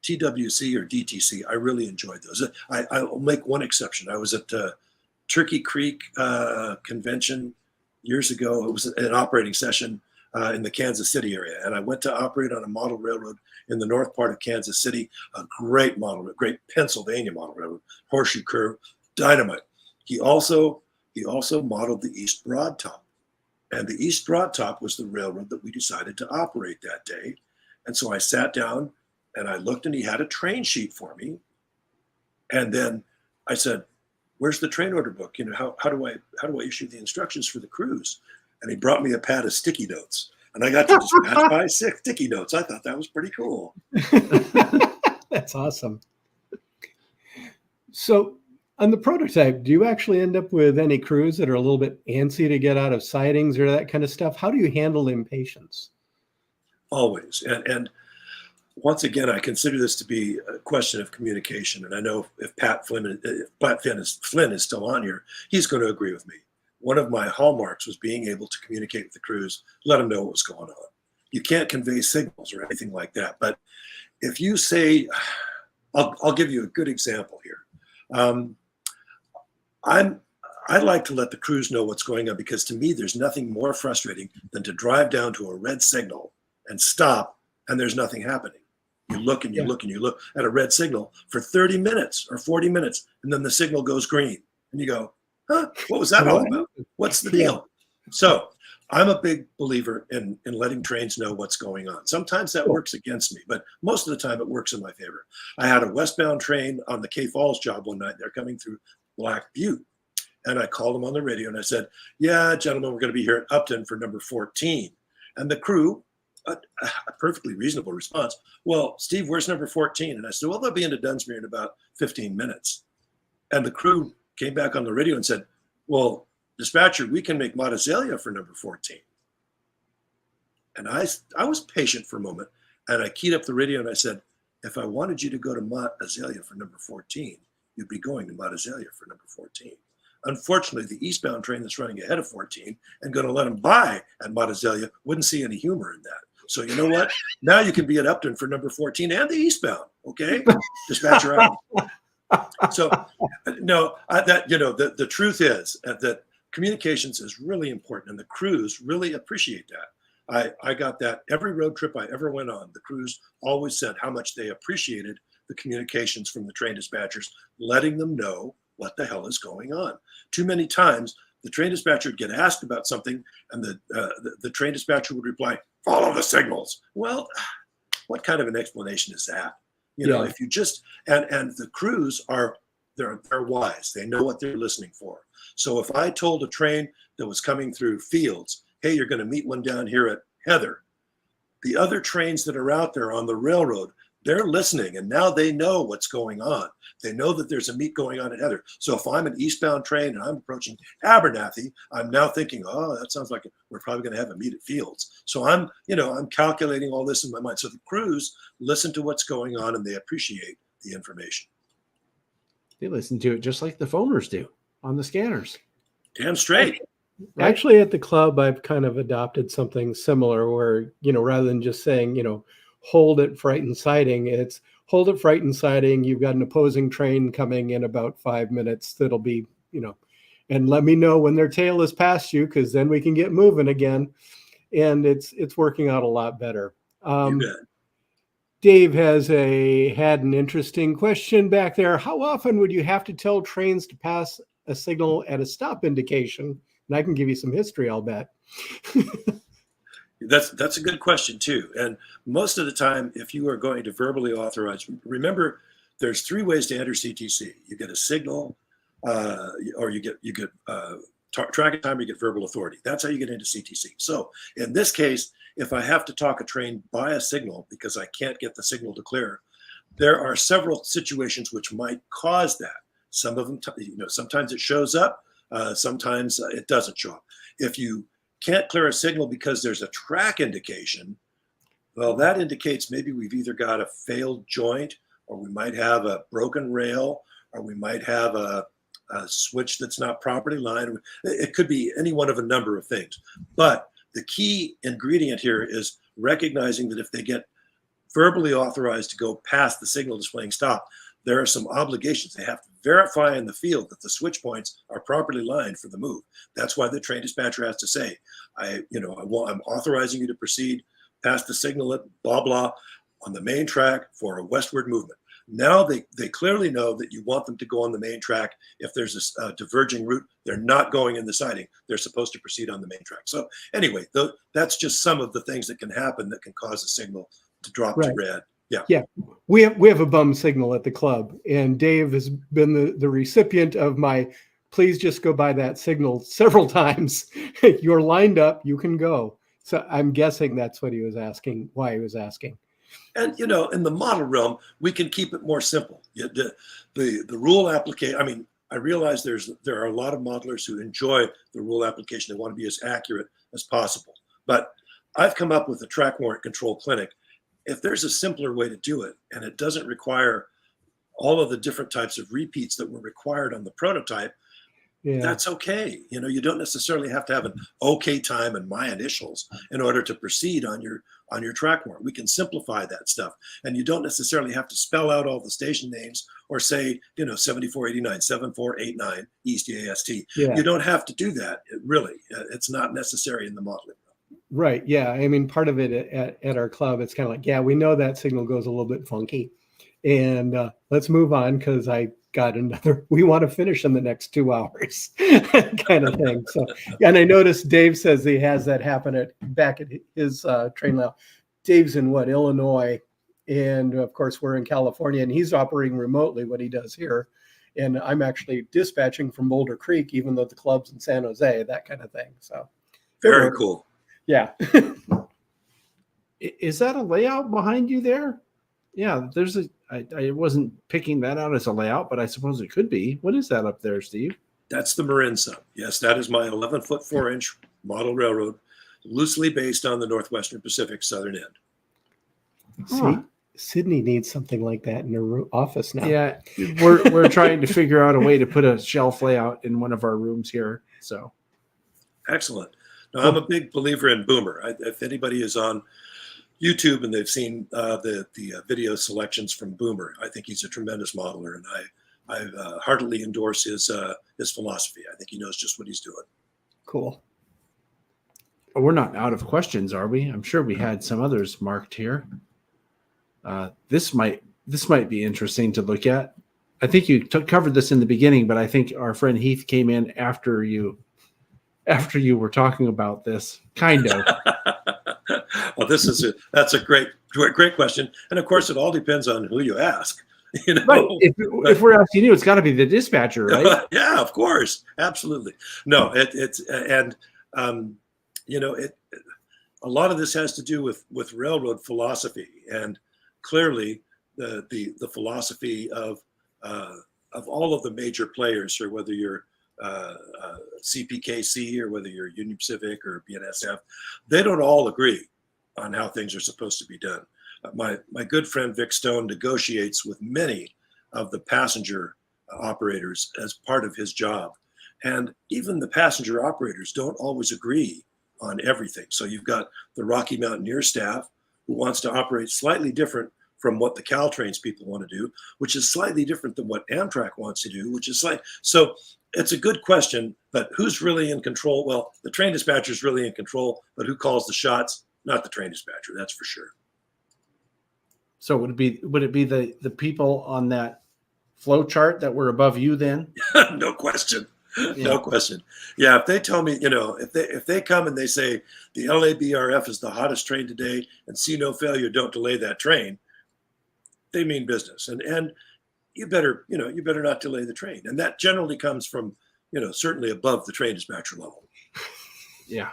TWC or DTC, I really enjoyed those. I'll make one exception. I was at Turkey Creek convention years ago. It was an operating session in the Kansas City area. And I went to operate on a model railroad in the north part of Kansas City, a great model, a great Pennsylvania model railroad, horseshoe curve, dynamite. He also modeled the East Broad Top. And the East Broad Top was the railroad that we decided to operate that day. And so I sat down and I looked, and he had a train sheet for me. And then I said, where's the train order book? How do I issue the instructions for the crews? And he brought me a pad of sticky notes, and I got to dispatch by 6 sticky notes. I thought that was pretty cool. That's awesome. So on the prototype, do you actually end up with any crews that are a little bit antsy to get out of sidings or that kind of stuff? How do you handle impatience? Always. And once again, I consider this to be a question of communication. And I know if Flynn is still on here, he's going to agree with me. One of my hallmarks was being able to communicate with the crews, let them know what was going on. You can't convey signals or anything like that. But if you say, I'll give you a good example here. I like to let the crews know what's going on, because to me, there's nothing more frustrating than to drive down to a red signal and stop, and there's nothing happening. You look and you look and you look at a red signal for 30 minutes or 40 minutes, and then the signal goes green. And you go, huh, what was that all about? What's the deal? So I'm a big believer in letting trains know what's going on. Sometimes that works against me, but most of the time it works in my favor. I had a westbound train on the K Falls job one night. They're coming through Black Butte. And I called them on the radio and I said, yeah, gentlemen, we're going to be here at Upton for number 14. And the crew, a perfectly reasonable response, well, Steve, where's number 14? And I said, well, they'll be into Dunsmuir in about 15 minutes. And the crew came back on the radio and said, well, dispatcher, we can make Mont Azalea for number 14. And I was patient for a moment, and I keyed up the radio and I said, if I wanted you to go to Mont Azalea for number 14, you'd be going to Mont Azalea for number 14. Unfortunately, the eastbound train that's running ahead of 14 and going to let them by at Mont Azalea wouldn't see any humor in that. So you know what? Now you can be at Upton for number 14 and the eastbound. Okay, dispatcher out. So no, the truth is that communications is really important, and the crews really appreciate that. I got that every road trip I ever went on. The crews always said how much they appreciated the communications from the train dispatchers, letting them know what the hell is going on. Too many times, the train dispatcher would get asked about something, and the train dispatcher would reply, "Follow the signals." Well, what kind of an explanation is that? You know, if you just and the crews they're wise. They know what they're listening for. So if I told a train that was coming through Fields, hey, you're going to meet one down here at Heather, the other trains that are out there on the railroad, they're listening, and now they know what's going on. They know that there's a meet going on at Heather. So if I'm an eastbound train and I'm approaching Abernathy, I'm now thinking, oh, that sounds like we're probably going to have a meet at Fields. So I'm calculating all this in my mind. So the crews listen to what's going on, and they appreciate the information. They listen to it just like the phoners do on the scanners. Damn straight. Right? Actually, at the club, I've kind of adopted something similar where, rather than just saying, hold at frightened sighting, it's hold at frightened sighting. You've got an opposing train coming in about 5 minutes. That'll be, and let me know when their tail is past you, because then we can get moving again. And it's working out a lot better. You bet. Dave had an interesting question back there. How often would you have to tell trains to pass a signal at a stop indication? And I can give you some history, I'll bet. That's a good question too. And most of the time, if you are going to verbally authorize, remember there's 3 ways to enter CTC. You get a signal, or you get tracking time, or you get verbal authority. That's how you get into CTC. So in this case, if I have to talk a train by a signal because I can't get the signal to clear, there are several situations which might cause that. Some of them, sometimes it shows up, sometimes it doesn't show up. If you can't clear a signal because there's a track indication, well, that indicates maybe we've either got a failed joint, or we might have a broken rail, or we might have a switch that's not properly lined. It could be any one of a number of things. But the key ingredient here is recognizing that if they get verbally authorized to go past the signal displaying stop, there are some obligations. They have to verify in the field that the switch points are properly lined for the move. That's why the train dispatcher has to say, I'm authorizing you to proceed past the signal at blah, blah on the main track for a westward movement. Now they clearly know that you want them to go on the main track. If there's a diverging route, they're not going in the siding. They're supposed to proceed on the main track. So anyway, that's just some of the things that can happen that can cause a signal to drop to red. Yeah. We have a bum signal at the club, and Dave has been the recipient of my please just go by that signal several times. You're lined up, you can go. So I'm guessing that's what he was asking, why he was asking. And in the model realm, we can keep it more simple. The rule application. I mean, I realize there are a lot of modelers who enjoy the rule application. They want to be as accurate as possible. But I've come up with a track warrant control clinic. If there's a simpler way to do it, and it doesn't require all of the different types of repeats that were required on the prototype, that's okay. You don't necessarily have to have an OK time and my initials in order to proceed on your track warrant. We can simplify that stuff, and you don't necessarily have to spell out all the station names or say 7489 7489 East AST. You don't have to do that. It's not necessary in the modeling. Right. Yeah. I mean, part of it at our club, it's kind of like, we know that signal goes a little bit funky, and let's move on, because I got another, we want to finish in the next 2 hours kind of thing. So, and I noticed Dave says he has that happen back at his train now. Dave's in Illinois. And of course, we're in California, and he's operating remotely what he does here. And I'm actually dispatching from Boulder Creek, even though the club's in San Jose, that kind of thing. So Very cool. Yeah. Is that a layout behind you there? Yeah, there's I wasn't picking that out as a layout, but I suppose it could be. What is that up there, Steve? That's the Marin sub. Yes, that is my 11 foot 4 inch model railroad, loosely based on the Northwestern Pacific southern end. See, Sydney needs something like that in her office now. Yeah, we're trying to figure out a way to put a shelf layout in one of our rooms here. So excellent. Now, I'm a big believer in Boomer. If anybody is on YouTube and they've seen the video selections from Boomer, I think he's a tremendous modeler, and I heartily endorse his philosophy. I think he knows just what he's doing. Cool. We're not out of questions, are we? I'm sure we had some others marked here. This might be interesting to look at. I think you covered this in the beginning, but I think our friend Heath came in after you were talking about this, kind of. Well, that's a great question, and of course, it all depends on who you ask. You know, but if we're asking you, it's got to be the dispatcher, right? Yeah, of course, absolutely. No, a lot of this has to do with railroad philosophy, and clearly the philosophy of all of the major players, or whether you're CPKC or whether you're Union Pacific or BNSF, they don't all agree on how things are supposed to be done. My good friend Vic Stone negotiates with many of the passenger operators as part of his job, and even the passenger operators don't always agree on everything. So you've got the Rocky Mountaineer staff who wants to operate slightly different from what the Caltrains people want to do, which is slightly different than what Amtrak wants to do, which is so it's a good question, but who's really in control? Well, the train dispatcher is really in control, but who calls the shots? Not the train dispatcher, that's for sure. So would it be the people on that flow chart that were above you then? No question. Yeah. No question. Yeah, if they tell me, if they come and they say the LABRF is the hottest train today and see no failure, don't delay that train, they mean business. And you better not delay the train. And that generally comes from, certainly above the train dispatcher level. Yeah.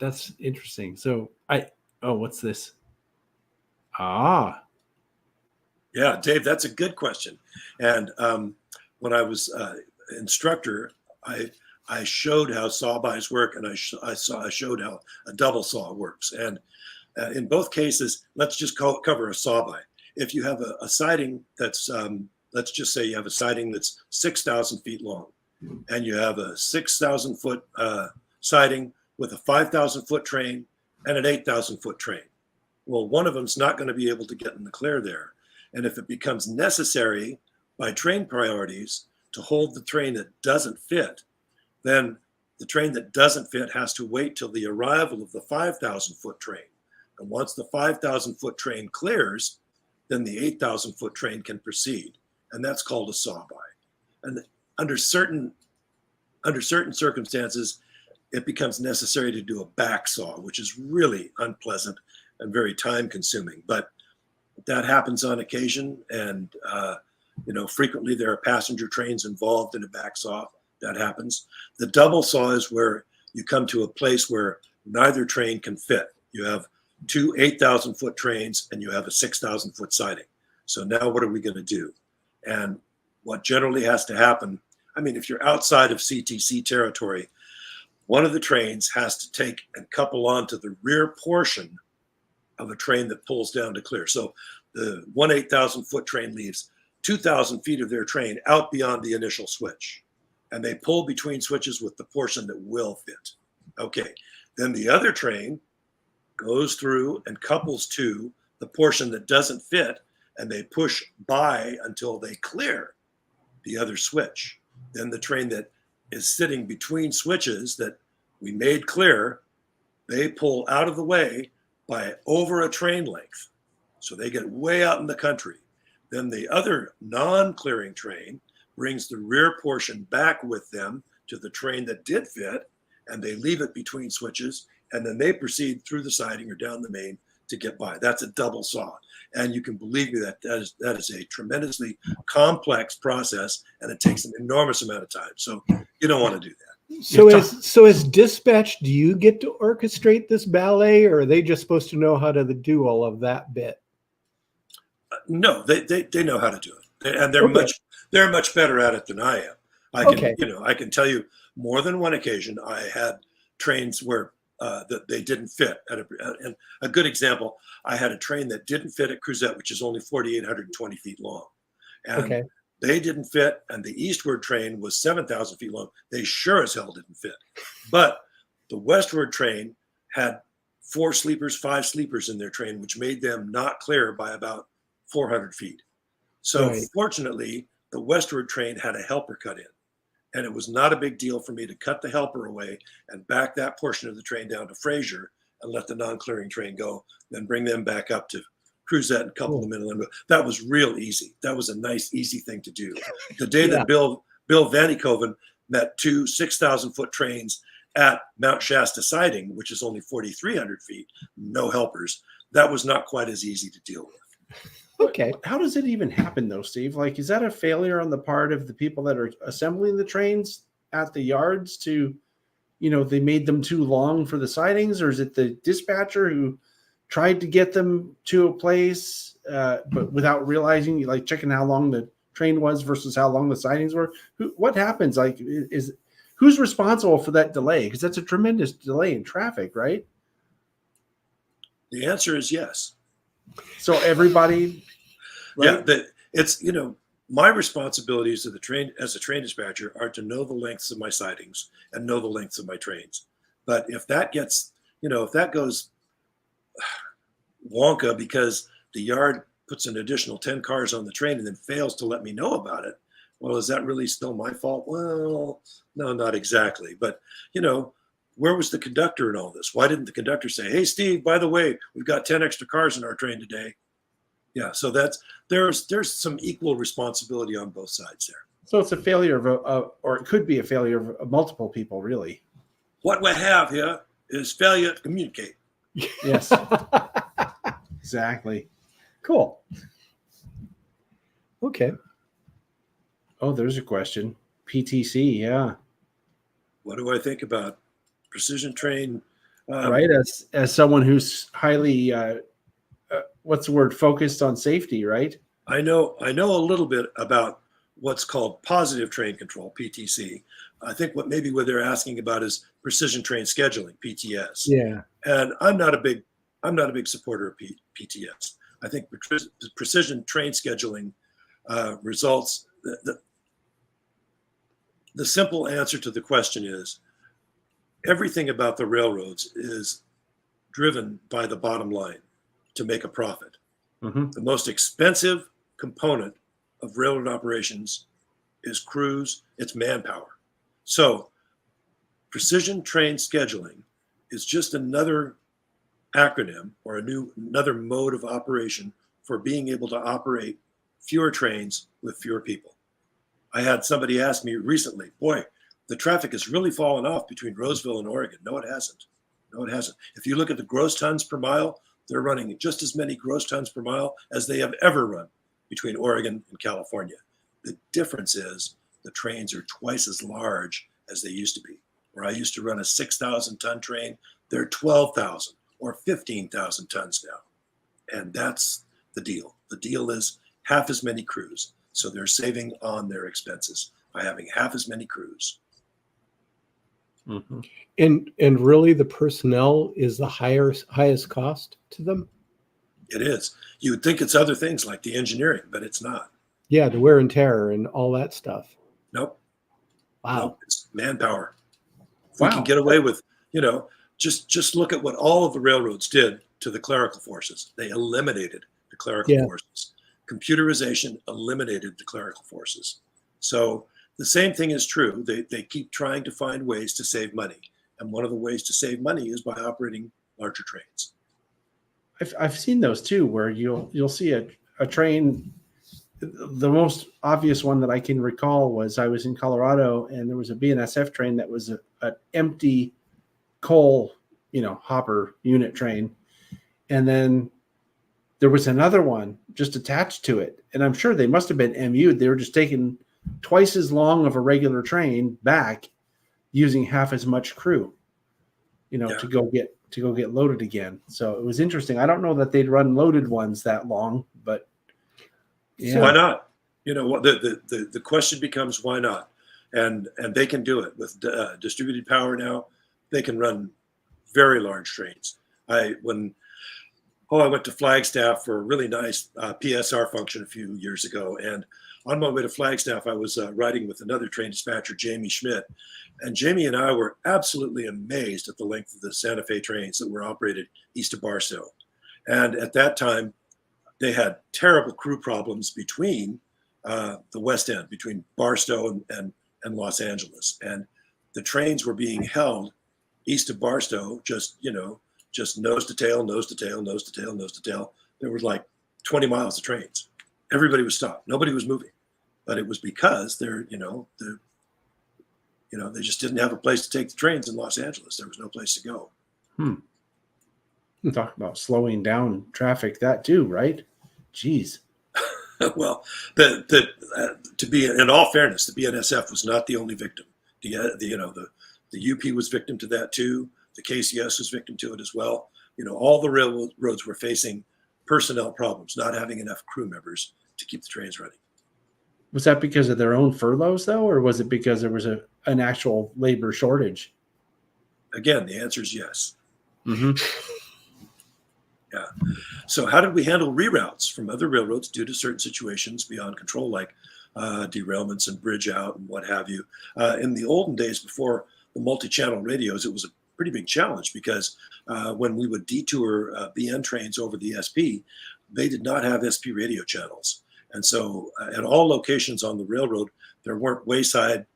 That's interesting. So what's this? Yeah, Dave, that's a good question. And when I was instructor, I showed how saw-bys work, and I showed how a double saw works. And in both cases, let's just cover a saw-by. If you have a siding that's, let's just say you have a siding that's 6,000 feet long, and you have a 6,000 foot siding with a 5,000 foot train and an 8,000 foot train. Well, one of them's not going to be able to get in the clear there. And if it becomes necessary by train priorities to hold the train that doesn't fit, then the train that doesn't fit has to wait till the arrival of the 5,000 foot train. And once the 5,000 foot train clears, then the 8,000 foot train can proceed. And that's called a saw-by. And under certain circumstances, it becomes necessary to do a back saw, which is really unpleasant and very time consuming. But that happens on occasion. And, frequently there are passenger trains involved in a back saw. That happens. The double saw is where you come to a place where neither train can fit. You have two 8,000 foot trains and you have a 6,000 foot siding. So now what are we going to do? And what generally has to happen, if you're outside of CTC territory, one of the trains has to take and couple onto the rear portion of a train that pulls down to clear. So the 8,000 foot train leaves 2,000 feet of their train out beyond the initial switch, and they pull between switches with the portion that will fit. Okay, then the other train goes through and couples to the portion that doesn't fit, and they push by until they clear the other switch. Then the train that is sitting between switches that we made clear, they pull out of the way by over a train length. So they get way out in the country. Then the other non-clearing train brings the rear portion back with them to the train that did fit, and they leave it between switches, and then they proceed through the siding or down the main to get by. That's a double saw. And you can believe me that is a tremendously complex process, and it takes an enormous amount of time. So you don't want to do that. So as dispatch, do you get to orchestrate this ballet, or are they just supposed to know how to do all of that bit? No, they know how to do it, and they're Okay. they're much better at it than I am. I can tell you more than one occasion I had trains where that they didn't fit. And a good example, I had a train that didn't fit at Cruzette, which is only 4,820 feet long, and Okay. they didn't fit. And the eastward train was 7,000 feet long. They sure as hell didn't fit. But the westward train had 4 sleepers, 5 sleepers in their train, which made them not clear by about 400 feet. So Right. fortunately, the westward train had a helper cut in, and it was not a big deal for me to cut the helper away and back that portion of the train down to Fraser and let the non-clearing train go, then bring them back up to Cruzette and couple them in. That was real easy. That was a nice, easy thing to do. The day that Bill Vannykoven met 2 6,000-foot trains at Mount Shasta siding, which is only 4,300 feet, no helpers, that was not quite as easy to deal with. Okay. How does it even happen though, Steve? Like, is that a failure on the part of the people that are assembling the trains at the yards to, they made them too long for the sidings, or is it the dispatcher who tried to get them to a place, but without realizing, like checking how long the train was versus how long the sidings were? What happens? Like, who's responsible for that delay? Because that's a tremendous delay in traffic, right? The answer is yes. So everybody, right? Yeah, it's my responsibilities to the train as a train dispatcher are to know the lengths of my sidings and know the lengths of my trains. But if that gets, if that goes wonka because the yard puts an additional 10 cars on the train and then fails to let me know about it, well, is that really still my fault? Well, no, not exactly. But, where was the conductor in all this? Why didn't the conductor say, "Hey, Steve, by the way, we've got 10 extra cars in our train today"? Yeah, so there's some equal responsibility on both sides there. So it's a failure or it could be a failure of multiple people, really. What we have here is failure to communicate. Yes, exactly. Cool. Okay. Oh, there's a question. PTC, yeah. What do I think about precision train? Right, as someone who's highly, what's the word, focused on safety, right? I know a little bit about what's called positive train control, PTC. I think what they're asking about is precision train scheduling, PTS. Yeah. And I'm not a big supporter of PTS. I think precision train scheduling results. The simple answer to the question is everything about the railroads is driven by the bottom line to make a profit. Mm-hmm. The most expensive component of railroad operations is crews, it's manpower. So precision train scheduling is just another acronym or another mode of operation for being able to operate fewer trains with fewer people. I had somebody ask me recently, boy, the traffic has really fallen off between Roseville and Oregon. No, it hasn't. No, it hasn't. If you look at the gross tons per mile, they're running just as many gross tons per mile as they have ever run between Oregon and California. The difference is the trains are twice as large as they used to be. Where I used to run a 6,000 ton train, they're 12,000 or 15,000 tons now. And that's the deal. The deal is half as many crews. So they're saving on their expenses by having half as many crews. Mm-hmm. And really the personnel is the highest cost to them? It is. You would think it's other things like the engineering, but it's not. Yeah, the wear and tear and all that stuff. Nope. Wow. Nope. It's manpower. If we can get away with, just look at what all of the railroads did to the clerical forces. They eliminated the clerical forces. Computerization eliminated the clerical forces. So the same thing is true. They keep trying to find ways to save money. And one of the ways to save money is by operating larger trains. I've seen those too, where you'll see a train the most obvious one that I can recall was I was in Colorado and there was a BNSF train that was an empty coal, hopper unit train. And then there was another one just attached to it. And I'm sure they must have been MU'd. They were just taking twice as long of a regular train back using half as much crew, to go get loaded again. So it was interesting. I don't know that they'd run loaded ones that long, but yeah. Why not? What the question becomes, why not? And they can do it with distributed power now. They can run very large trains. I went to Flagstaff for a really nice PSR function a few years ago, and on my way to Flagstaff, I was riding with another train dispatcher, Jamie Schmidt, and Jamie and I were absolutely amazed at the length of the Santa Fe trains that were operated east of Barstow. And at that time, they had terrible crew problems between the West End, between Barstow and Los Angeles. And the trains were being held east of Barstow, just nose to tail, nose to tail, nose to tail, nose to tail. There was like 20 miles of trains. Everybody was stopped. Nobody was moving. But it was because they just didn't have a place to take the trains in Los Angeles. There was no place to go. Talk about slowing down traffic, that too, right? Jeez. Well, to be in all fairness, the BNSF was not the only victim. The UP was victim to that too. The KCS was victim to it as well. All the railroads were facing personnel problems, not having enough crew members to keep the trains running. Was that because of their own furloughs, though, or was it because there was an actual labor shortage? Again, the answer is yes. Mm-hmm. Yeah. So how did we handle reroutes from other railroads due to certain situations beyond control, like derailments and bridge out and what have you? In the olden days, before the multi-channel radios, it was a pretty big challenge because when we would detour BN trains over the SP, they did not have SP radio channels. And so at all locations on the railroad, there weren't wayside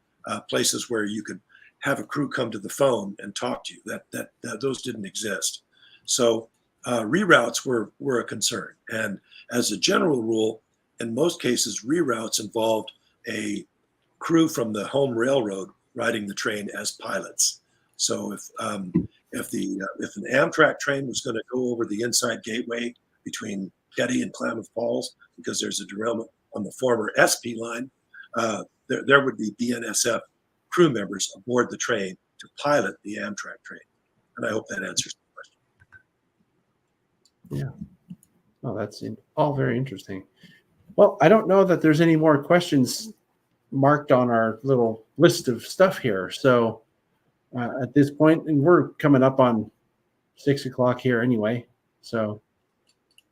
places where you could have a crew come to the phone and talk to you. Those didn't exist. So reroutes were a concern. And as a general rule, in most cases, reroutes involved a crew from the home railroad riding the train as pilots. So if an Amtrak train was going to go over the inside gateway between Getty and Klamath Falls because there's a derailment on the former SP line, there would be BNSF crew members aboard the train to pilot the Amtrak train. And I hope that answers the question. Yeah. Oh, that's all very interesting. Well, I don't know that there's any more questions marked on our little list of stuff here. So at this point, and we're coming up on 6 o'clock here anyway. So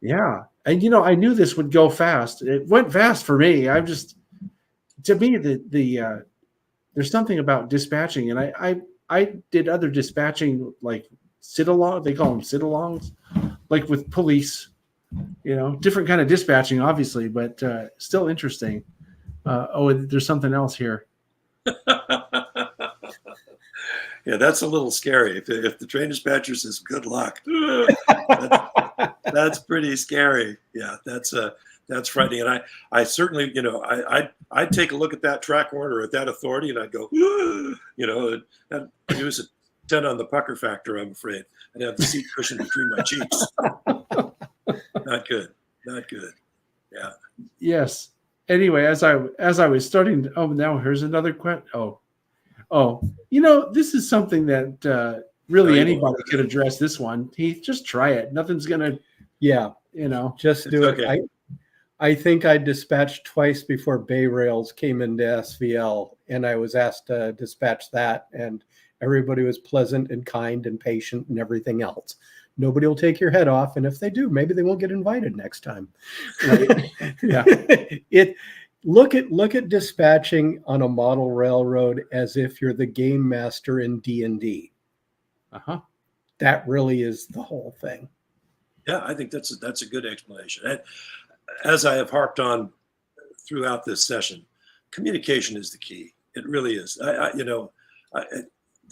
yeah. And I knew this would go fast. It went fast for me. To me, there's something about dispatching, and I did other dispatching like sit-along. They call them sit-alongs, like with police. Different kind of dispatching, obviously, but still interesting. There's something else here. Yeah, that's a little scary. If the train dispatcher says "good luck," that's pretty scary. Yeah, that's frightening. And I certainly, I'd take a look at that track warrant or at that authority, and I'd go, I'd use a 10 on the pucker factor. I'm afraid I'd have the seat cushion between my cheeks. Not good. Yeah. Yes. Anyway, as I was starting to, now here's another question. This is something that really anybody could address this one. Just try it. Nothing's gonna. Yeah. Just do it. Okay. I think I dispatched twice before Bay Rails came into SVL, and I was asked to dispatch that, and everybody was pleasant and kind and patient and everything else. Nobody will take your head off, and if they do, maybe they won't get invited next time. Right? Yeah. Look at dispatching on a model railroad as if you're the game master in D&D. That really is the whole thing. Yeah, I think that's a good explanation. And as I have harped on throughout this session, communication is the key. It really is.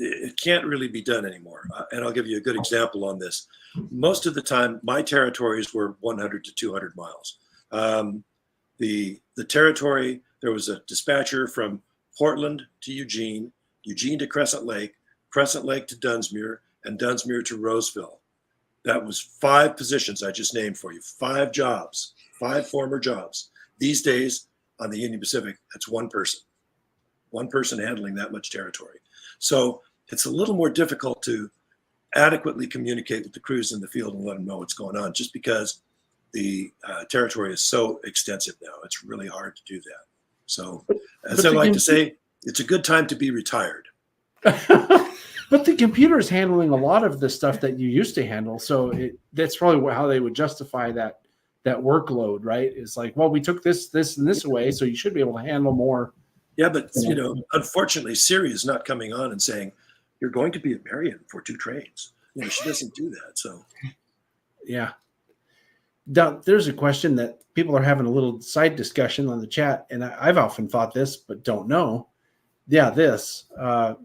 It can't really be done anymore. And I'll give you a good example on this. Most of the time, my territories were 100 to 200 miles. The territory, there was a dispatcher from Portland to Eugene, Eugene to Crescent Lake to Dunsmuir, and Dunsmuir to Roseville. That was 5 positions I just named for you, 5 jobs, 5 former jobs. These days on the Union Pacific, that's one person handling that much territory. So it's a little more difficult to adequately communicate with the crews in the field and let them know what's going on, just because the territory is so extensive now. It's really hard to do that. So as I like to say, it's a good time to be retired. But the computer is handling a lot of the stuff that you used to handle. So that's probably how they would justify that workload, right? It's like, well, we took this, and this away, so you should be able to handle more. Yeah, but unfortunately, Siri is not coming on and saying, you're going to be at Marion for 2 trains. She doesn't do that. So yeah. There's a question that people are having a little side discussion on the chat, and I've often thought this, but don't know. Yeah, this.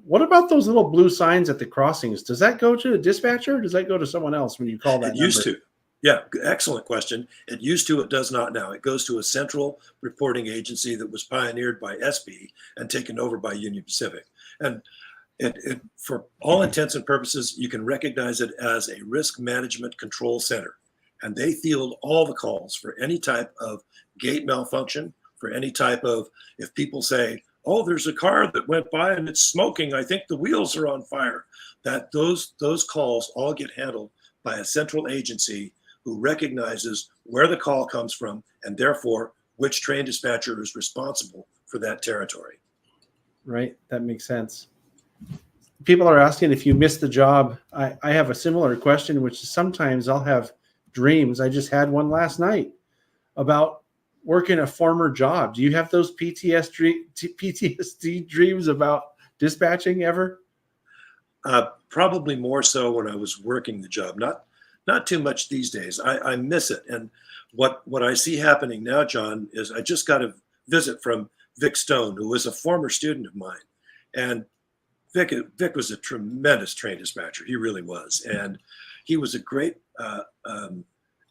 What about those little blue signs at the crossings? Does that go to the dispatcher, or does that go to someone else when you call that? It used to. Yeah, excellent question. It used to. It does not now. It goes to a central reporting agency that was pioneered by SB and taken over by Union Pacific. And it, for all intents and purposes, you can recognize it as a risk management control center. And they field all the calls for any type of gate malfunction, for any type of, if people say, oh, there's a car that went by and it's smoking, I think the wheels are on fire, that those calls all get handled by a central agency who recognizes where the call comes from and therefore which train dispatcher is responsible for that territory. Right, that makes sense. People are asking if you missed the job. I have a similar question, which is sometimes I'll have dreams. I just had one last night about working a former job. Do you have those PTSD dreams about dispatching ever? Probably more so when I was working the job. Not too much these days. I miss it. And what I see happening now, John, is I just got a visit from Vic Stone, who was a former student of mine. And Vic was a tremendous train dispatcher. He really was. And he was a great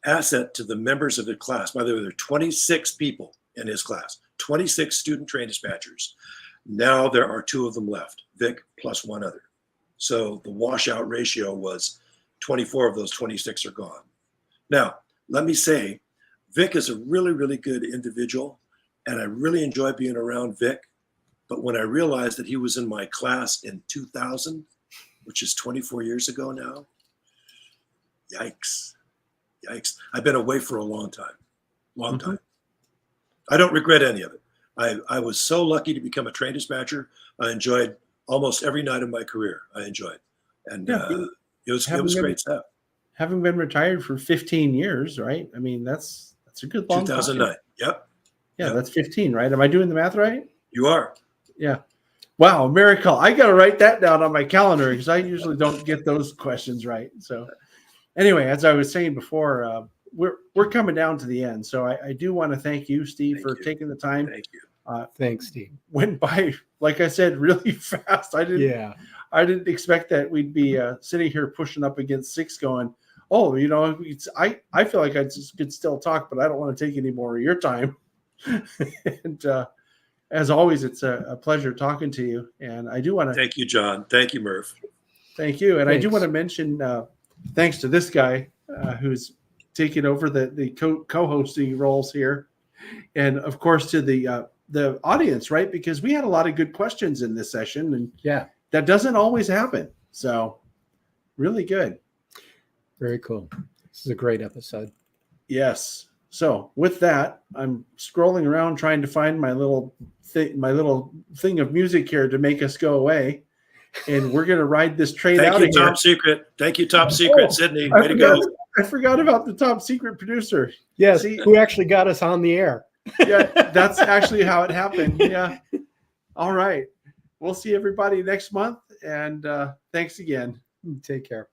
asset to the members of the class. By the way, there are 26 people in his class, 26 student train dispatchers. Now there are 2 of them left, Vic plus 1 other. So the washout ratio was 24 of those 26 are gone. Now, let me say, Vic is a really, really good individual, and I really enjoy being around Vic. But when I realized that he was in my class in 2000, which is 24 years ago now, yikes. I've been away for a long time. I don't regret any of it. I was so lucky to become a train dispatcher. I enjoyed almost every night of my career. I enjoyed. And it was great stuff. Having been retired for 15 years, right? I mean, that's a good long 2009. time. Yep. Yeah, that's 15, right? Am I doing the math right? You are. Yeah. Wow, miracle. I got to write that down on my calendar because I usually don't get those questions right. So anyway, as I was saying before, we're coming down to the end. So I do want to thank you, Steve, for taking the time. Thank you. Thanks, Steve. Went by, like I said, really fast. I didn't expect that we'd be sitting here pushing up against 6 going, oh, I feel like I just could still talk, but I don't want to take any more of your time. And as always, it's a pleasure talking to you. And I do want to thank you, John. Thank you, Murf. Thank you. And thanks. I do want to mention, thanks to this guy who's taking over the co-hosting roles here. And of course, to the audience, right? Because we had a lot of good questions in this session, and that doesn't always happen. So really good. Very cool. This is a great episode. Yes. So with that, I'm scrolling around trying to find my little thing of music here to make us go away. And we're going to ride this train out of here. Top secret. Thank you, top secret, Sydney. Way to go. I forgot about the top secret producer. Yes, who actually got us on the air. Yeah, that's actually how it happened. Yeah. All right. We'll see everybody next month. And thanks again. Take care.